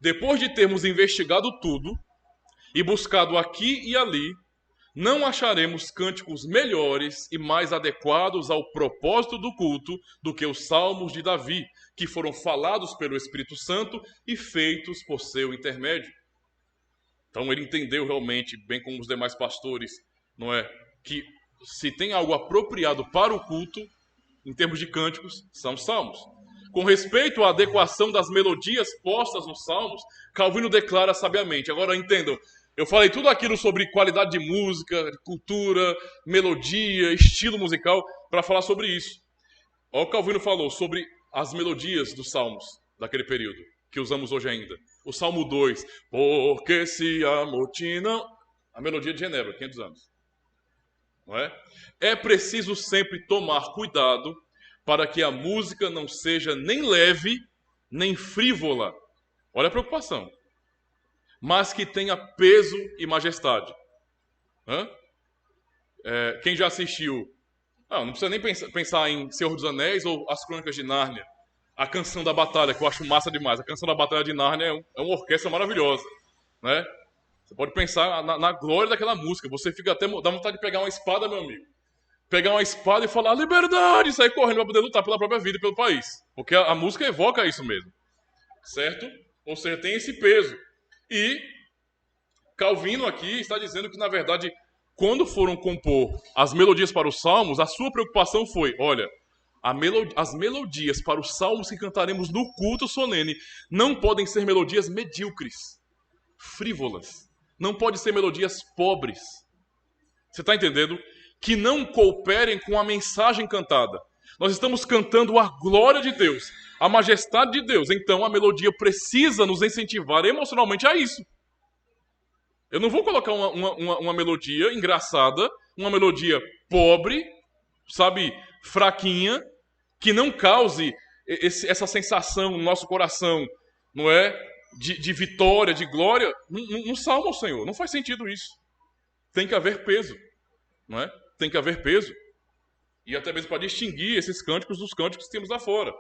depois de termos investigado tudo e buscado aqui e ali, não acharemos cânticos melhores e mais adequados ao propósito do culto do que os salmos de Davi, que foram falados pelo Espírito Santo e feitos por seu intermédio. Então ele entendeu realmente, bem como os demais pastores, não é, que se tem algo apropriado para o culto, em termos de cânticos, são os salmos. Com respeito à adequação das melodias postas nos salmos, Calvino declara sabiamente. Agora entendam, eu falei tudo aquilo sobre qualidade de música, cultura, melodia, estilo musical, para falar sobre isso. Olha o que Calvino falou sobre as melodias dos salmos daquele período, que usamos hoje ainda. O Salmo 2, porque se amotinam, a melodia de Genebra, 500 anos. Não é? É preciso sempre tomar cuidado para que a música não seja nem leve, nem frívola. Olha a preocupação. Mas que tenha peso e majestade. Quem já assistiu, não precisa nem pensar em Senhor dos Anéis ou As Crônicas de Nárnia. A Canção da Batalha, que eu acho massa demais. A Canção da Batalha de Nárnia é uma orquestra maravilhosa. Né? Você pode pensar na glória daquela música. Você fica até... dá vontade de pegar uma espada, meu amigo. Pegar uma espada e falar liberdade, e sair correndo para poder lutar pela própria vida e pelo país. Porque a música evoca isso mesmo. Certo? Ou seja, tem esse peso. E Calvino aqui está dizendo que, na verdade, quando foram compor as melodias para os salmos, a sua preocupação foi, olha, as melodias para os salmos que cantaremos no culto solene não podem ser melodias medíocres, frívolas. Não podem ser melodias pobres. Você está entendendo? Que não cooperem com a mensagem cantada. Nós estamos cantando a glória de Deus, a majestade de Deus. Então a melodia precisa nos incentivar emocionalmente a isso. Eu não vou colocar uma melodia engraçada, uma melodia pobre, sabe, fraquinha, que não cause essa sensação no nosso coração, não é? De vitória, de glória. No salmo ao Senhor. Não faz sentido isso. Tem que haver peso, não é? Tem que haver peso. E até mesmo para distinguir esses cânticos dos cânticos que temos lá fora.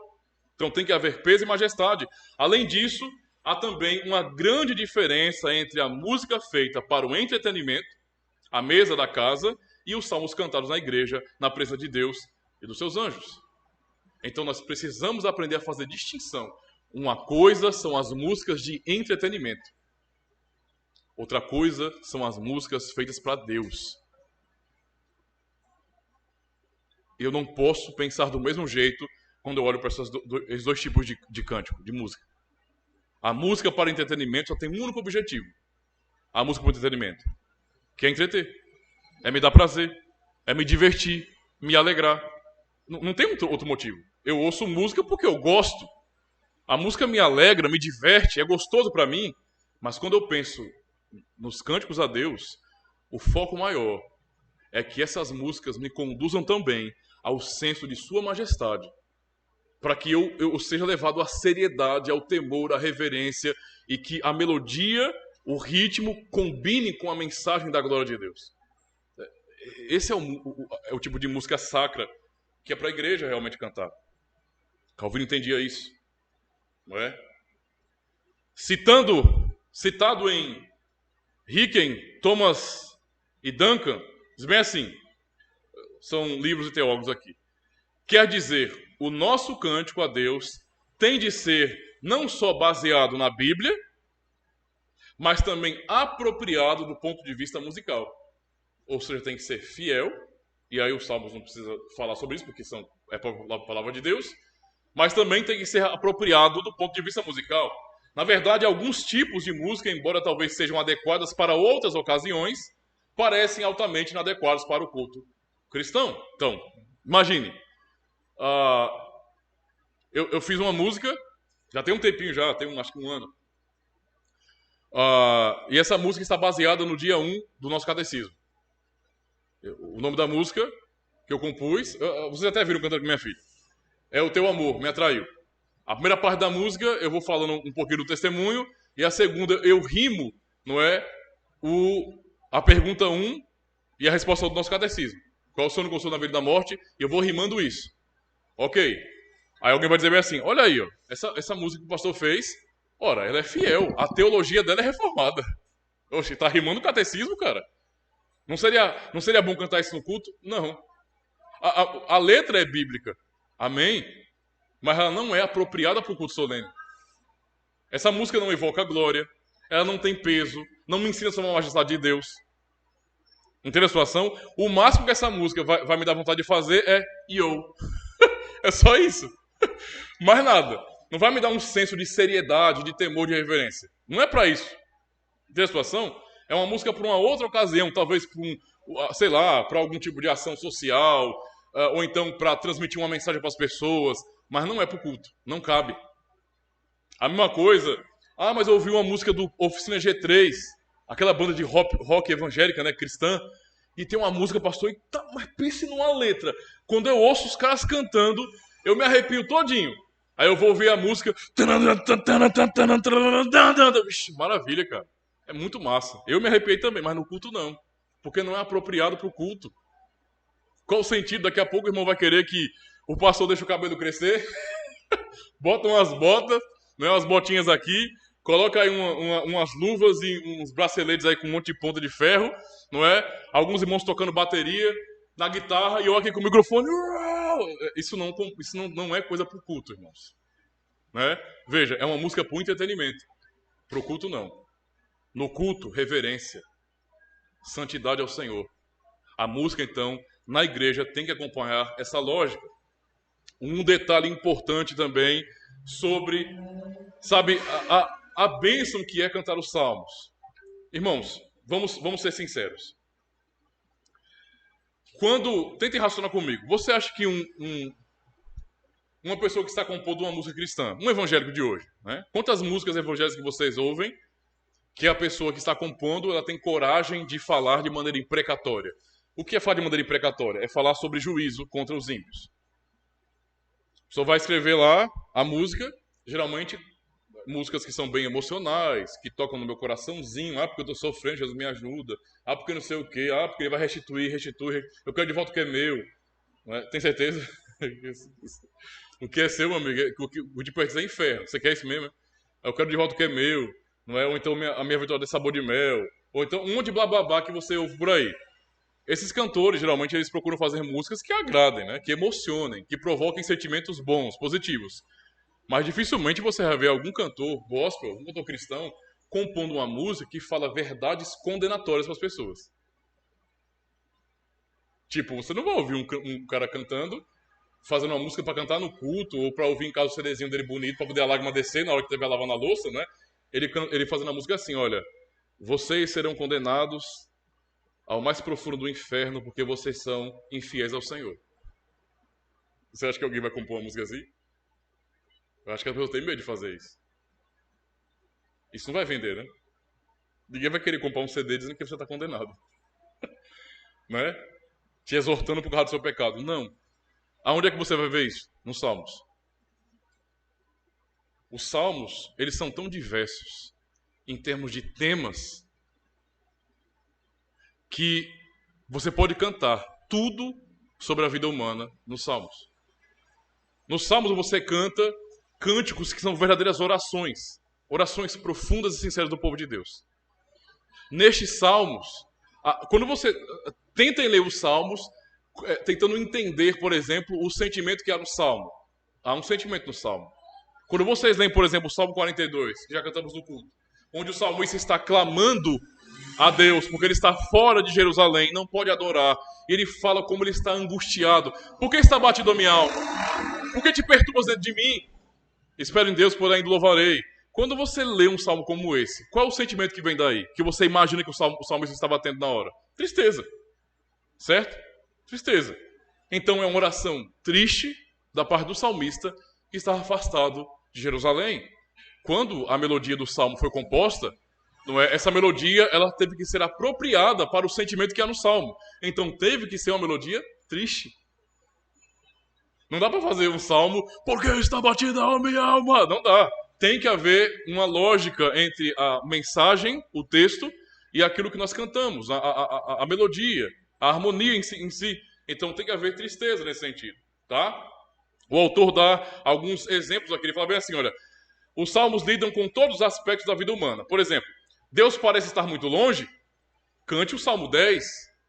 Então tem que haver peso e majestade. Além disso, há também uma grande diferença entre a música feita para o entretenimento, a mesa da casa, e os salmos cantados na igreja, na presença de Deus e dos seus anjos. Então nós precisamos aprender a fazer distinção. Uma coisa são as músicas de entretenimento. Outra coisa são as músicas feitas para Deus. Eu não posso pensar do mesmo jeito quando eu olho para esses dois tipos de cântico, de música. A música para entretenimento só tem um único objetivo. A música para entretenimento, que é entreter. É me dar prazer. É me divertir. Me alegrar. Não tem outro motivo. Eu ouço música porque eu gosto. A música me alegra, me diverte, é gostoso para mim. Mas quando eu penso nos cânticos a Deus, o foco maior é que essas músicas me conduzam também ao senso de sua majestade, para que eu seja levado à seriedade, ao temor, à reverência, e que a melodia, o ritmo, combine com a mensagem da glória de Deus. Esse é o tipo de música sacra que é para a igreja realmente cantar. Calvino entendia isso, não é? Citado em Ricken, Thomas e Duncan, diz bem assim, são livros de teólogos aqui. Quer dizer, o nosso cântico a Deus tem de ser não só baseado na Bíblia, mas também apropriado do ponto de vista musical. Ou seja, tem que ser fiel, e aí os salmos não precisam falar sobre isso, porque é a palavra de Deus, mas também tem que ser apropriado do ponto de vista musical. Na verdade, alguns tipos de música, embora talvez sejam adequadas para outras ocasiões, parecem altamente inadequados para o culto cristão. Então, imagine, eu fiz uma música, já tem um tempinho já, tem acho que um ano, e essa música está baseada no dia 1 do nosso catecismo. O nome da música que eu compus, vocês até viram cantando com minha filha, é O Teu Amor, Me Atraiu. A primeira parte da música eu vou falando um pouquinho do testemunho, e a segunda eu rimo, não é, a pergunta 1 e a resposta do nosso catecismo. Qual o sono, consolo na vida da morte? E eu vou rimando isso. Ok. Aí alguém vai dizer bem assim, olha aí, ó, essa música que o pastor fez, ora, ela é fiel, a teologia dela é reformada. Oxe, tá rimando o catecismo, cara? Não seria bom cantar isso no culto? Não. A letra é bíblica, amém? Mas ela não é apropriada para o culto solene. Essa música não evoca glória, ela não tem peso, não me ensina sobre a majestade de Deus. Entende a situação? O máximo que essa música vai me dar vontade de fazer é yo. É só isso. Mais nada. Não vai me dar um senso de seriedade, de temor, de reverência. Não é para isso. Entende a situação? É uma música para uma outra ocasião, talvez para algum tipo de ação social, ou então para transmitir uma mensagem para as pessoas, mas não é para o culto. Não cabe. A mesma coisa, mas eu ouvi uma música do Oficina G3, aquela banda de rock evangélica, né, cristã, e tem uma música, pastor, mas pense numa letra. Quando eu ouço os caras cantando, eu me arrepio todinho. Aí eu vou ouvir a música. Vixe, maravilha, cara. É muito massa. Eu me arrepiei também, mas no culto não. Porque não é apropriado para o culto. Qual o sentido? Daqui a pouco o irmão vai querer que o pastor deixe o cabelo crescer, bota umas botas, né, umas botinhas aqui, Coloca aí umas luvas e uns braceletes aí com um monte de ponta de ferro, não é? Alguns irmãos tocando bateria na guitarra e eu aqui com o microfone. Isso não é coisa para o culto, irmãos. Né? Veja, é uma música para o entretenimento. Para o culto, não. No culto, reverência. Santidade ao Senhor. A música, então, na igreja tem que acompanhar essa lógica. Um detalhe importante também sobre, sabe, a bênção que é cantar os salmos. Irmãos, vamos ser sinceros. Tentem raciocinar comigo. Você acha que uma pessoa que está compondo uma música cristã, um evangélico de hoje, né? Quantas músicas evangélicas que vocês ouvem que a pessoa que está compondo, ela tem coragem de falar de maneira imprecatória? O que é falar de maneira imprecatória? É falar sobre juízo contra os ímpios. A pessoa vai escrever lá a música, geralmente músicas que são bem emocionais, que tocam no meu coraçãozinho. Porque eu estou sofrendo, Jesus me ajuda. Porque não sei o quê. Porque ele vai restituir. Eu quero de volta o que é meu. Tem certeza? O que é seu, meu amigo, o de perto é inferno. Você quer isso mesmo? Eu quero de volta o que é meu. Não é? Ou então a minha vitória é sabor de mel. Ou então um monte de blá blá blá que você ouve por aí. Esses cantores, geralmente, eles procuram fazer músicas que agradem, né? Que emocionem, que provoquem sentimentos bons, positivos. Mas dificilmente você vai ver algum cantor gospel, algum cantor cristão, compondo uma música que fala verdades condenatórias para as pessoas. Tipo, você não vai ouvir um cara cantando, fazendo uma música para cantar no culto, ou para ouvir em casa o CDzinho dele bonito, para poder a lágrima descer na hora que estiver lavando a louça, né? Ele fazendo a música assim, olha, vocês serão condenados ao mais profundo do inferno porque vocês são infiéis ao Senhor. Você acha que alguém vai compor uma música assim? Eu acho que as pessoas têm medo de fazer isso. Isso não vai vender, né? Ninguém vai querer comprar um CD dizendo que você está condenado. Né? Te exortando por causa do seu pecado. Não. Aonde é que você vai ver isso? Nos Salmos. Os Salmos, eles são tão diversos em termos de temas que você pode cantar tudo sobre a vida humana nos Salmos. Nos Salmos você canta cânticos que são verdadeiras orações. Orações profundas e sinceras do povo de Deus. Nestes Salmos, quando você tenta ler os Salmos, tentando entender, por exemplo, o sentimento que há no Salmo. Há um sentimento no Salmo. Quando vocês leem, por exemplo, o Salmo 42, que já cantamos no culto, onde o salmista está clamando a Deus, porque ele está fora de Jerusalém, não pode adorar. Ele fala como ele está angustiado. Por que está batido a minha alma? Por que te perturbas dentro de mim? Espero em Deus, por ainda louvarei. Quando você lê um salmo como esse, qual é o sentimento que vem daí? Que você imagina que o salmista está batendo na hora? Tristeza. Certo? Tristeza. Então é uma oração triste da parte do salmista que está afastado de Jerusalém. Quando a melodia do salmo foi composta, não é? Essa melodia ela teve que ser apropriada para o sentimento que há no salmo. Então teve que ser uma melodia triste. Não dá para fazer um salmo, porque está batida a minha alma. Não dá. Tem que haver uma lógica entre a mensagem, o texto, e aquilo que nós cantamos, a melodia, a harmonia em si. Então tem que haver tristeza nesse sentido. Tá? O autor dá alguns exemplos aqui. Ele fala bem assim, olha, os salmos lidam com todos os aspectos da vida humana. Por exemplo, Deus parece estar muito longe? Cante o Salmo 10,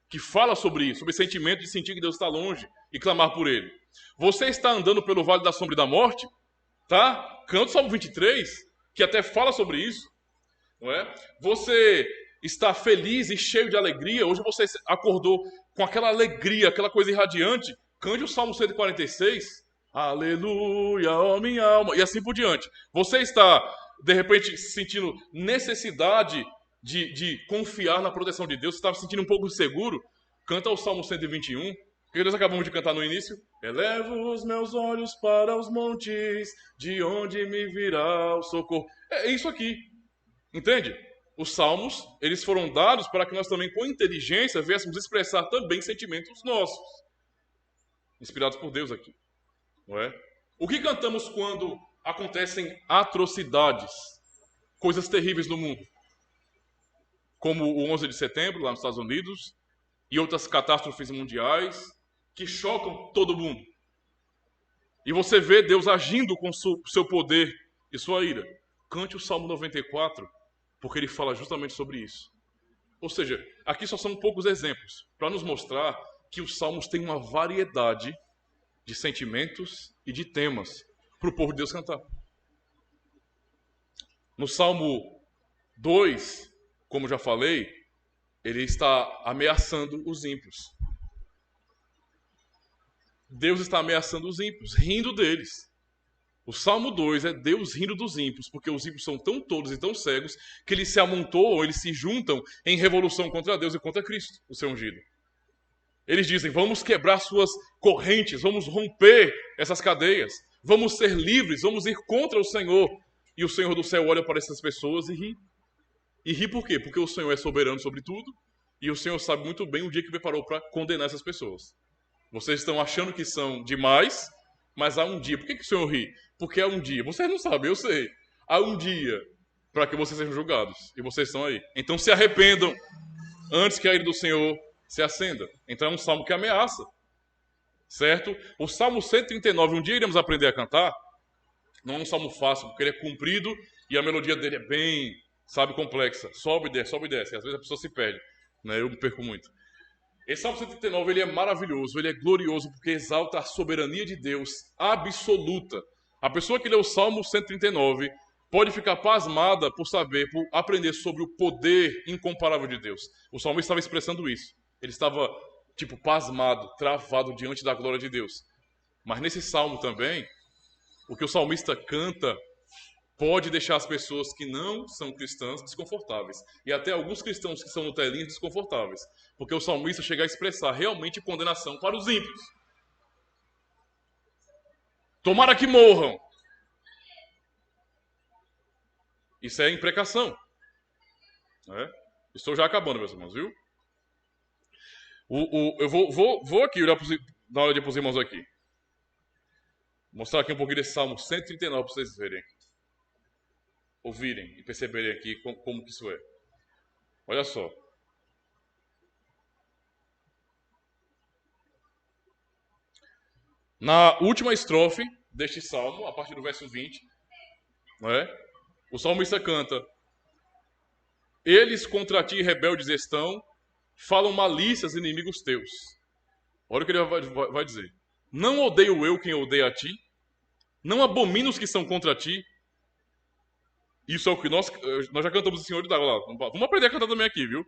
que fala sobre isso, sobre o sentimento de sentir que Deus está longe e clamar por Ele. Você está andando pelo vale da sombra e da morte? Tá? Canta o Salmo 23, que até fala sobre isso. Não é? Você está feliz e cheio de alegria? Hoje você acordou com aquela alegria, aquela coisa irradiante? Cante o Salmo 146. Aleluia, ó minha alma. E assim por diante. Você está, de repente, sentindo necessidade de confiar na proteção de Deus? Você está se sentindo um pouco inseguro? Canta o Salmo 121. O que nós acabamos de cantar no início? Elevo os meus olhos para os montes, de onde me virá o socorro. É isso aqui. Entende? Os salmos, eles foram dados para que nós também, com inteligência, viéssemos expressar também sentimentos nossos. Inspirados por Deus aqui. Não é? O que cantamos quando acontecem atrocidades, coisas terríveis no mundo? Como o 11 de setembro, lá nos Estados Unidos, e outras catástrofes mundiais que chocam todo mundo. E você vê Deus agindo com seu poder e sua ira. cante o Salmo 94, porque ele fala justamente sobre isso. Ou seja, aqui só são poucos exemplos, para nos mostrar que os Salmos têm uma variedade de sentimentos e de temas para o povo de Deus cantar. No Salmo 2, como já falei, ele está ameaçando os ímpios. Deus está ameaçando os ímpios, rindo deles. O Salmo 2 é Deus rindo dos ímpios, porque os ímpios são tão tolos e tão cegos que eles se amontoam, eles se juntam em revolução contra Deus e contra Cristo, o seu ungido. Eles dizem, vamos quebrar suas correntes, vamos romper essas cadeias, vamos ser livres, vamos ir contra o Senhor. E o Senhor do céu olha para essas pessoas e ri. E ri por quê? Porque o Senhor é soberano sobre tudo e o Senhor sabe muito bem o dia que preparou para condenar essas pessoas. Vocês estão achando que são demais, mas há um dia. Por que o Senhor ri? Porque há um dia. Vocês não sabem, eu sei. Há um dia para que vocês sejam julgados. E vocês estão aí. Então se arrependam antes que a ira do Senhor se acenda. Então é um salmo que ameaça. Certo? O Salmo 139, um dia iremos aprender a cantar. Não é um salmo fácil, porque ele é comprido e a melodia dele é bem, complexa. Sobe e desce, sobe e desce. E às vezes a pessoa se perde. Né? Eu me perco muito. Esse Salmo 139 ele é maravilhoso, ele é glorioso porque exalta a soberania de Deus absoluta. A pessoa que lê o Salmo 139 pode ficar pasmada por saber, por aprender sobre o poder incomparável de Deus. O salmista estava expressando isso. Ele estava, pasmado, travado diante da glória de Deus. Mas nesse salmo também, o que o salmista canta pode deixar as pessoas que não são cristãs desconfortáveis. E até alguns cristãos que são no telinho desconfortáveis. Porque o salmista chega a expressar realmente condenação para os ímpios. Tomara que morram. Isso é imprecação. Estou já acabando, meus irmãos, viu? Eu vou aqui olhar dar uma olhadinha para os irmãos aqui. Mostrar aqui um pouquinho desse Salmo 139 para vocês verem. Ouvirem e perceberem aqui como que isso é. Olha só. Na última estrofe deste salmo, a partir do verso 20, o salmista canta: eles contra ti rebeldes estão, falam malícias inimigos teus. Olha o que ele vai dizer. Não odeio eu quem odeia a ti, não abomino os que são contra ti. Isso é o que nós já cantamos o Senhor da Glória. Vamos aprender a cantar também aqui, viu?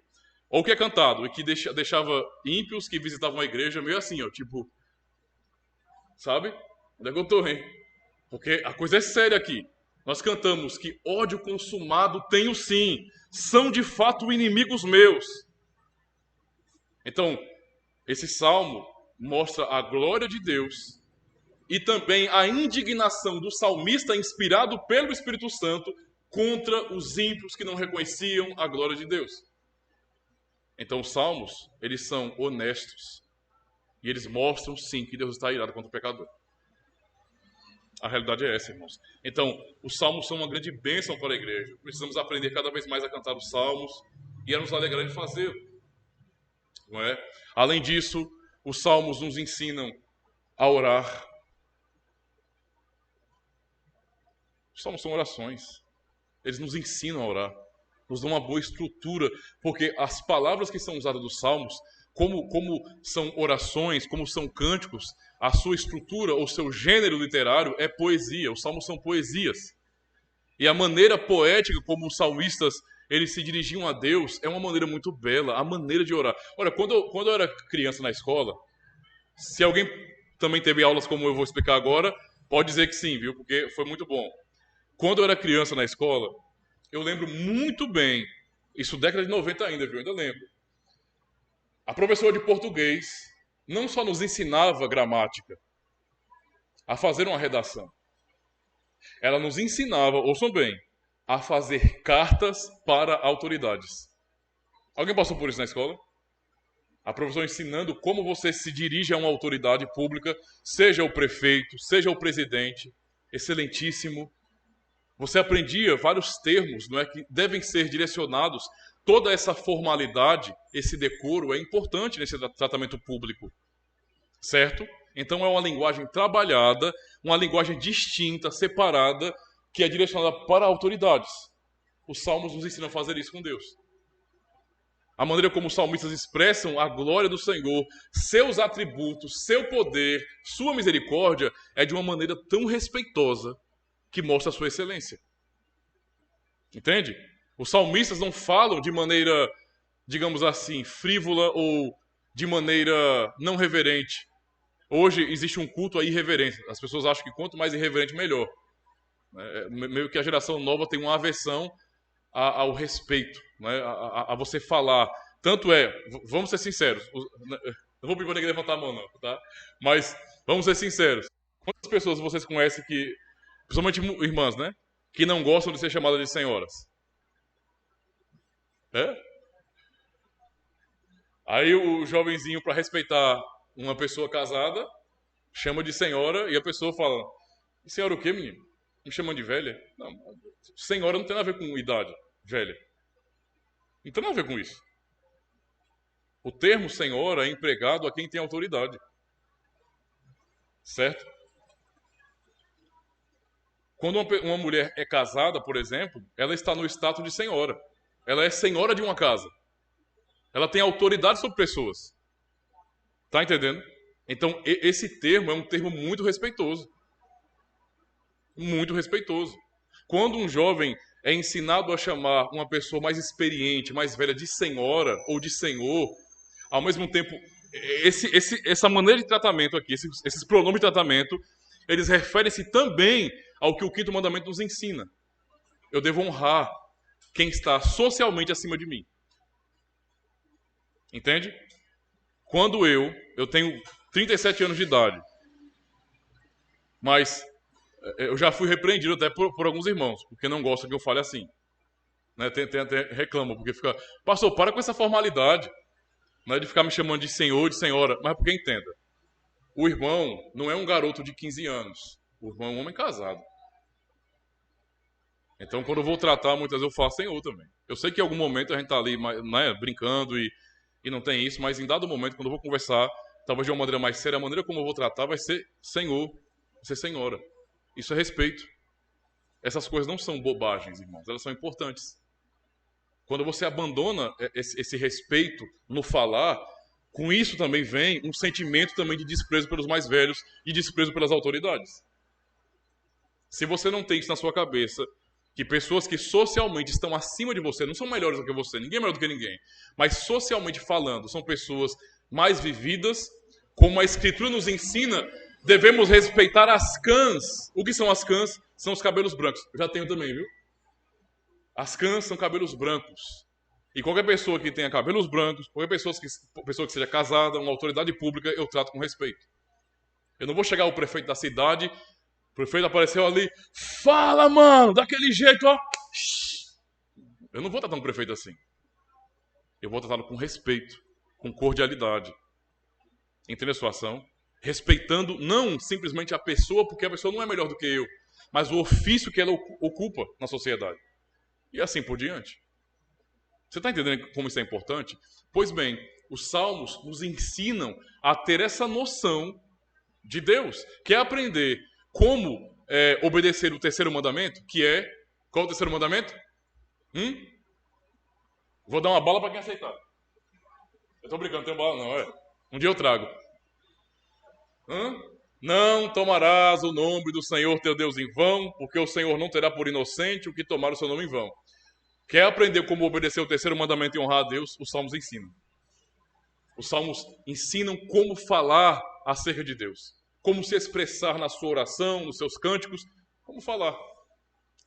Ou o que é cantado, e que deixava ímpios que visitavam a igreja meio assim, sabe? Onde é que eu tô, hein? Porque a coisa é séria aqui. Nós cantamos que ódio consumado tenho sim, são de fato inimigos meus. Então, esse salmo mostra a glória de Deus e também a indignação do salmista inspirado pelo Espírito Santo contra os ímpios que não reconheciam a glória de Deus. Então os salmos, eles são honestos. E eles mostram, sim, que Deus está irado contra o pecador. A realidade é essa, irmãos. Então, os salmos são uma grande bênção para a igreja. Precisamos aprender cada vez mais a cantar os salmos e a nos alegrar de fazê-lo. Não é? Além disso, os salmos nos ensinam a orar. Os salmos são orações. Eles nos ensinam a orar, nos dão uma boa estrutura, porque as palavras que são usadas dos salmos, como são orações, como são cânticos, a sua estrutura ou seu gênero literário é poesia. Os salmos são poesias. E a maneira poética como os salmistas eles se dirigiam a Deus é uma maneira muito bela, a maneira de orar. Olha, quando eu era criança na escola, se alguém também teve aulas como eu vou explicar agora, pode dizer que sim, viu? Porque foi muito bom. Quando eu era criança na escola, eu lembro muito bem, isso década de 90 ainda, viu? Eu ainda lembro. A professora de português não só nos ensinava gramática, a fazer uma redação. Ela nos ensinava, ouçam bem, a fazer cartas para autoridades. Alguém passou por isso na escola? A professora ensinando como você se dirige a uma autoridade pública, seja o prefeito, seja o presidente, excelentíssimo. Você aprendia vários termos, não é, que devem ser direcionados. Toda essa formalidade, esse decoro é importante nesse tratamento público, certo? Então é uma linguagem trabalhada, uma linguagem distinta, separada, que é direcionada para autoridades. Os salmos nos ensinam a fazer isso com Deus. A maneira como os salmistas expressam a glória do Senhor, seus atributos, seu poder, sua misericórdia, é de uma maneira tão respeitosa que mostra a sua excelência. Entende? Os salmistas não falam de maneira, digamos assim, frívola ou de maneira não reverente. Hoje existe um culto à irreverência. As pessoas acham que quanto mais irreverente, melhor. Meio que a geração nova tem uma aversão ao respeito, né? A você falar. Tanto é, vamos ser sinceros, não vou pedir para ninguém levantar a mão não, tá? Mas vamos ser sinceros. Quantas pessoas vocês conhecem que, principalmente irmãs, né? Que não gostam de ser chamadas de senhoras? Aí o jovenzinho, para respeitar uma pessoa casada, chama de senhora e a pessoa fala: senhora o quê, menino? Me chamando de velha? Não, senhora não tem nada a ver com idade, velha. Não tem nada a ver com isso. O termo senhora é empregado a quem tem autoridade. Certo? Quando uma mulher é casada, por exemplo, ela está no status de senhora. Ela é senhora de uma casa. Ela tem autoridade sobre pessoas. Tá entendendo? Então, esse termo é um termo muito respeitoso. Muito respeitoso. Quando um jovem é ensinado a chamar uma pessoa mais experiente, mais velha, de senhora ou de senhor, ao mesmo tempo, essa maneira de tratamento aqui, esses pronomes de tratamento, eles referem-se também ao que o quinto mandamento nos ensina. Eu devo honrar quem está socialmente acima de mim. Entende? Quando eu tenho 37 anos de idade, mas eu já fui repreendido até por alguns irmãos, porque não gostam que eu fale assim. Né? Até reclamam, porque fica: pastor, para com essa formalidade, né, de ficar me chamando de senhor, de senhora. Mas porque entenda, o irmão não é um garoto de 15 anos. O irmão é um homem casado. Então, quando eu vou tratar, muitas vezes eu falo senhor também. Eu sei que em algum momento a gente está ali, né, brincando e não tem isso, mas em dado momento, quando eu vou conversar, talvez de uma maneira mais séria, a maneira como eu vou tratar vai ser senhor, vai ser senhora. Isso é respeito. Essas coisas não são bobagens, irmãos, elas são importantes. Quando você abandona esse respeito no falar, com isso também vem um sentimento também de desprezo pelos mais velhos e desprezo pelas autoridades. Se você não tem isso na sua cabeça, que pessoas que socialmente estão acima de você, não são melhores do que você, ninguém é melhor do que ninguém, mas socialmente falando, são pessoas mais vividas, como a Escritura nos ensina, devemos respeitar as cãs. O que são as cãs? São os cabelos brancos. Eu já tenho também, viu? As cãs são cabelos brancos. E qualquer pessoa que tenha cabelos brancos, qualquer pessoa que seja casada, uma autoridade pública, eu trato com respeito. Eu não vou chegar ao prefeito da cidade, o prefeito apareceu ali, fala, mano, daquele jeito, ó. Eu não vou tratar um prefeito assim. Eu vou tratá-lo com respeito, com cordialidade. Entende a situação? Respeitando não simplesmente a pessoa, porque a pessoa não é melhor do que eu, mas o ofício que ela ocupa na sociedade. E assim por diante. Você está entendendo como isso é importante? Pois bem, os salmos nos ensinam a ter essa noção de Deus, que é aprender como obedecer o terceiro mandamento, que é... Qual é o terceiro mandamento? Vou dar uma bala para quem aceitar. Eu estou brincando, não tenho bala não. Um dia eu trago. Não tomarás o nome do Senhor teu Deus em vão, porque o Senhor não terá por inocente o que tomar o seu nome em vão. Quer aprender como obedecer o terceiro mandamento e honrar a Deus? Os salmos ensinam. Os salmos ensinam como falar acerca de Deus. Como se expressar na sua oração, nos seus cânticos, como falar.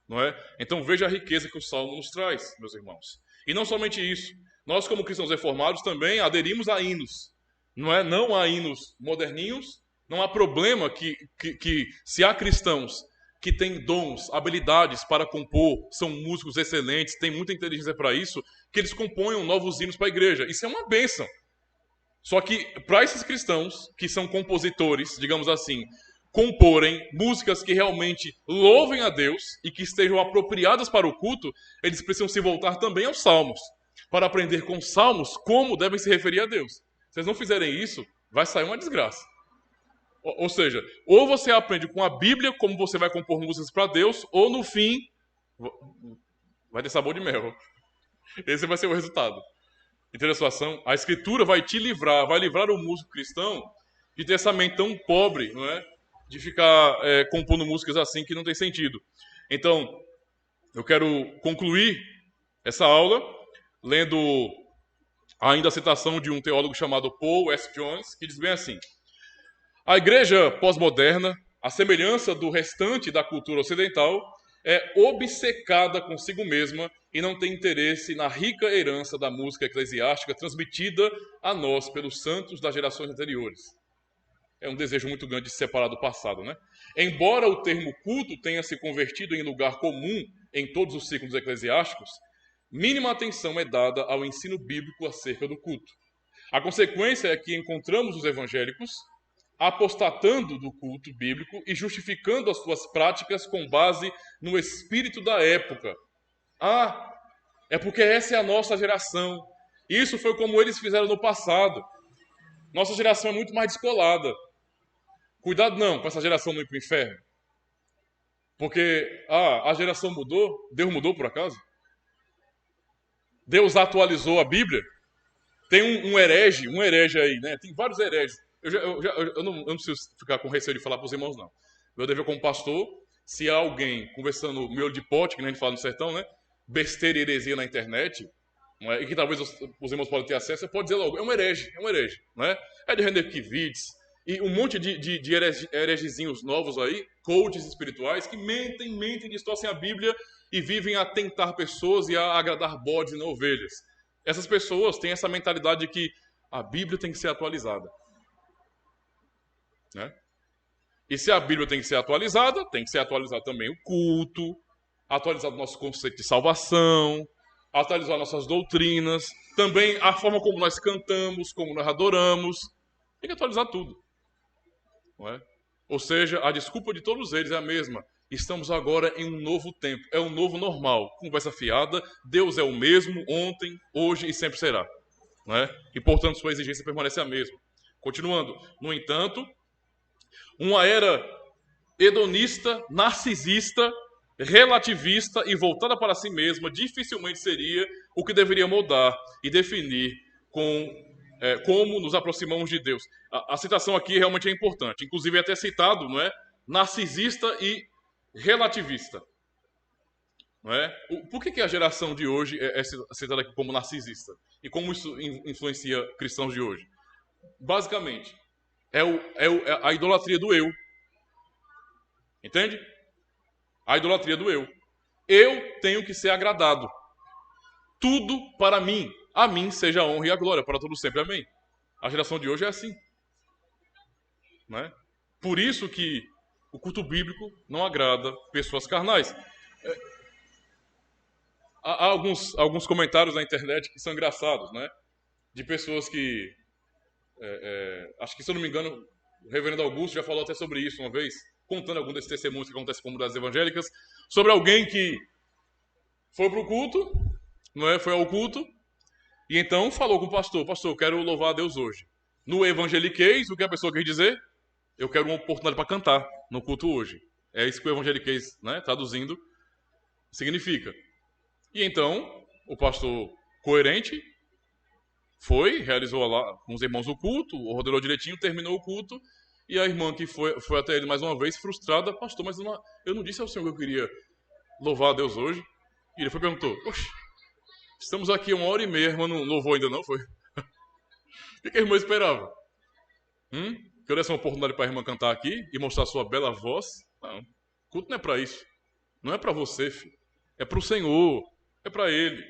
Não é? Então veja a riqueza que o salmo nos traz, meus irmãos. E não somente isso. Nós, como cristãos reformados, também aderimos a hinos. Não a hinos moderninhos. Não há problema que se há cristãos que têm dons, habilidades para compor, são músicos excelentes, têm muita inteligência para isso, que eles componham novos hinos para a igreja. Isso é uma bênção. Só que para esses cristãos, que são compositores, digamos assim, comporem músicas que realmente louvem a Deus e que estejam apropriadas para o culto, eles precisam se voltar também aos salmos, para aprender com os salmos como devem se referir a Deus. Se eles não fizerem isso, vai sair uma desgraça. Ou seja, ou você aprende com a Bíblia como você vai compor músicas para Deus, ou no fim vai ter sabor de mel. Esse vai ser o resultado. Entendeu a situação? A Escritura vai te livrar, vai livrar o músico cristão de ter essa mente tão pobre, não é? De ficar compondo músicas assim que não tem sentido. Então, eu quero concluir essa aula lendo ainda a citação de um teólogo chamado Paul S. Jones, que diz bem assim: a igreja pós-moderna, à semelhança do restante da cultura ocidental, é obcecada consigo mesma e não tem interesse na rica herança da música eclesiástica transmitida a nós pelos santos das gerações anteriores. É um desejo muito grande de se separar do passado, né? Embora o termo culto tenha se convertido em lugar comum em todos os ciclos eclesiásticos, mínima atenção é dada ao ensino bíblico acerca do culto. A consequência é que encontramos os evangélicos apostatando do culto bíblico e justificando as suas práticas com base no espírito da época. Ah, é porque essa é a nossa geração. Isso foi como eles fizeram no passado. Nossa geração é muito mais descolada. Cuidado não com essa geração não ir para o inferno. Porque a geração mudou. Deus mudou por acaso? Deus atualizou a Bíblia? Tem um herege aí, né? Tem vários hereges. Eu não preciso ficar com receio de falar para os irmãos, não. Meu dever como pastor, se há alguém conversando miolo de pote, que nem a gente fala no sertão, né? Besteira e heresia na internet, não é? E que talvez os irmãos podem ter acesso, você pode dizer logo, é um herege, não é? É de René Kivitz e um monte de heregezinhos novos aí, coaches espirituais, que mentem, distorcem a Bíblia e vivem a tentar pessoas e a agradar bodes e não ovelhas. Essas pessoas têm essa mentalidade de que a Bíblia tem que ser atualizada. Né? E se a Bíblia tem que ser atualizada, tem que ser atualizado também o culto, atualizado o nosso conceito de salvação, atualizar nossas doutrinas, também a forma como nós cantamos, como nós adoramos. Tem que atualizar tudo. Não é? Ou seja, a desculpa de todos eles é a mesma. Estamos agora em um novo tempo, é um novo normal. Conversa fiada, Deus é o mesmo ontem, hoje e sempre será. Não é? E, portanto, sua exigência permanece a mesma. Continuando, no entanto, uma era hedonista, narcisista, relativista e voltada para si mesma dificilmente seria o que deveria mudar e definir como nos aproximamos de Deus. A citação aqui realmente é importante. Inclusive é até citado, não é? Narcisista e relativista. Não é? Por que a geração de hoje é citada aqui como narcisista? E como isso influencia cristãos de hoje? Basicamente, é a idolatria do eu. Entende? A idolatria do eu. Eu tenho que ser agradado. Tudo para mim. A mim seja a honra e a glória para todo sempre. Amém. A geração de hoje é assim. Não é? Por isso que o culto bíblico não agrada pessoas carnais. Há alguns comentários na internet que são engraçados, né? De pessoas que... acho que, se eu não me engano, o reverendo Augusto já falou até sobre isso uma vez, contando algum desses testemunhos que acontecem com comunidades evangélicas, sobre alguém que foi para o culto, não é? Foi ao culto, e então falou com o pastor: pastor, eu quero louvar a Deus hoje. No evangeliquez, o que a pessoa quer dizer? Eu quero uma oportunidade para cantar no culto hoje. É isso que o evangeliquez, né, traduzindo, significa. E então, o pastor coerente foi, realizou lá com os irmãos o culto, ordenou direitinho, terminou o culto, e a irmã que foi até ele mais uma vez, frustrada: pastor, mas eu não disse ao senhor que eu queria louvar a Deus hoje? E ele perguntou: oxe, estamos aqui 1h30, a irmã não louvou ainda não, foi? O que a irmã esperava? Que eu desse uma oportunidade para a irmã cantar aqui e mostrar sua bela voz? Não, o culto não é para isso. Não é para você, filho. É para o Senhor, é para Ele,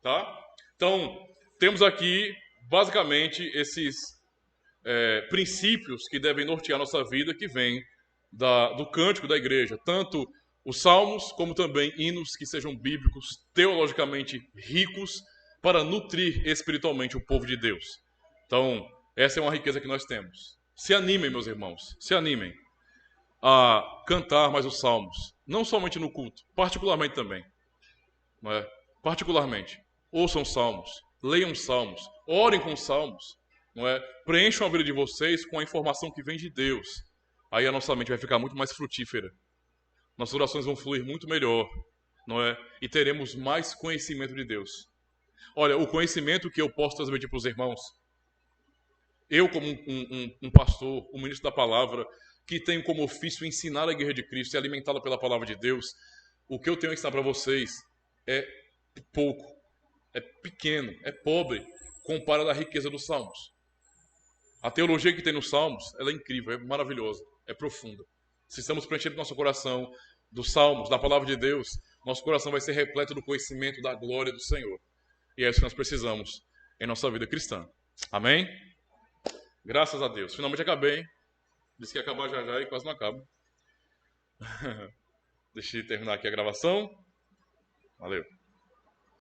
tá? Então, temos aqui, basicamente, esses princípios que devem nortear a nossa vida, que vêm do cântico da igreja. Tanto os salmos, como também hinos que sejam bíblicos, teologicamente ricos, para nutrir espiritualmente o povo de Deus. Então, essa é uma riqueza que nós temos. Se animem, meus irmãos, se animem a cantar mais os salmos. Não somente no culto, particularmente também. Não é? Particularmente. Ouçam salmos, leiam salmos, orem com salmos. Não é? Preencham a vida de vocês com a informação que vem de Deus. aí a nossa mente vai ficar muito mais frutífera. Nossas orações vão fluir muito melhor, não é? E teremos mais conhecimento de Deus. Olha, o conhecimento que eu posso transmitir para os irmãos, eu como um pastor, um ministro da palavra, que tenho como ofício ensinar a igreja de Cristo e alimentá-la pela palavra de Deus, o que eu tenho a ensinar para vocês é pouco, é pequeno, é pobre, comparado à riqueza dos Salmos. A teologia que tem nos Salmos, ela é incrível, é maravilhosa, é profunda. Se estamos preenchendo nosso coração dos Salmos, da palavra de Deus, nosso coração vai ser repleto do conhecimento da glória do Senhor. E é isso que nós precisamos em nossa vida cristã. Amém? Graças a Deus. Finalmente acabei, hein? Disse que ia acabar já e quase não acaba. Deixa eu terminar aqui a gravação. Valeu.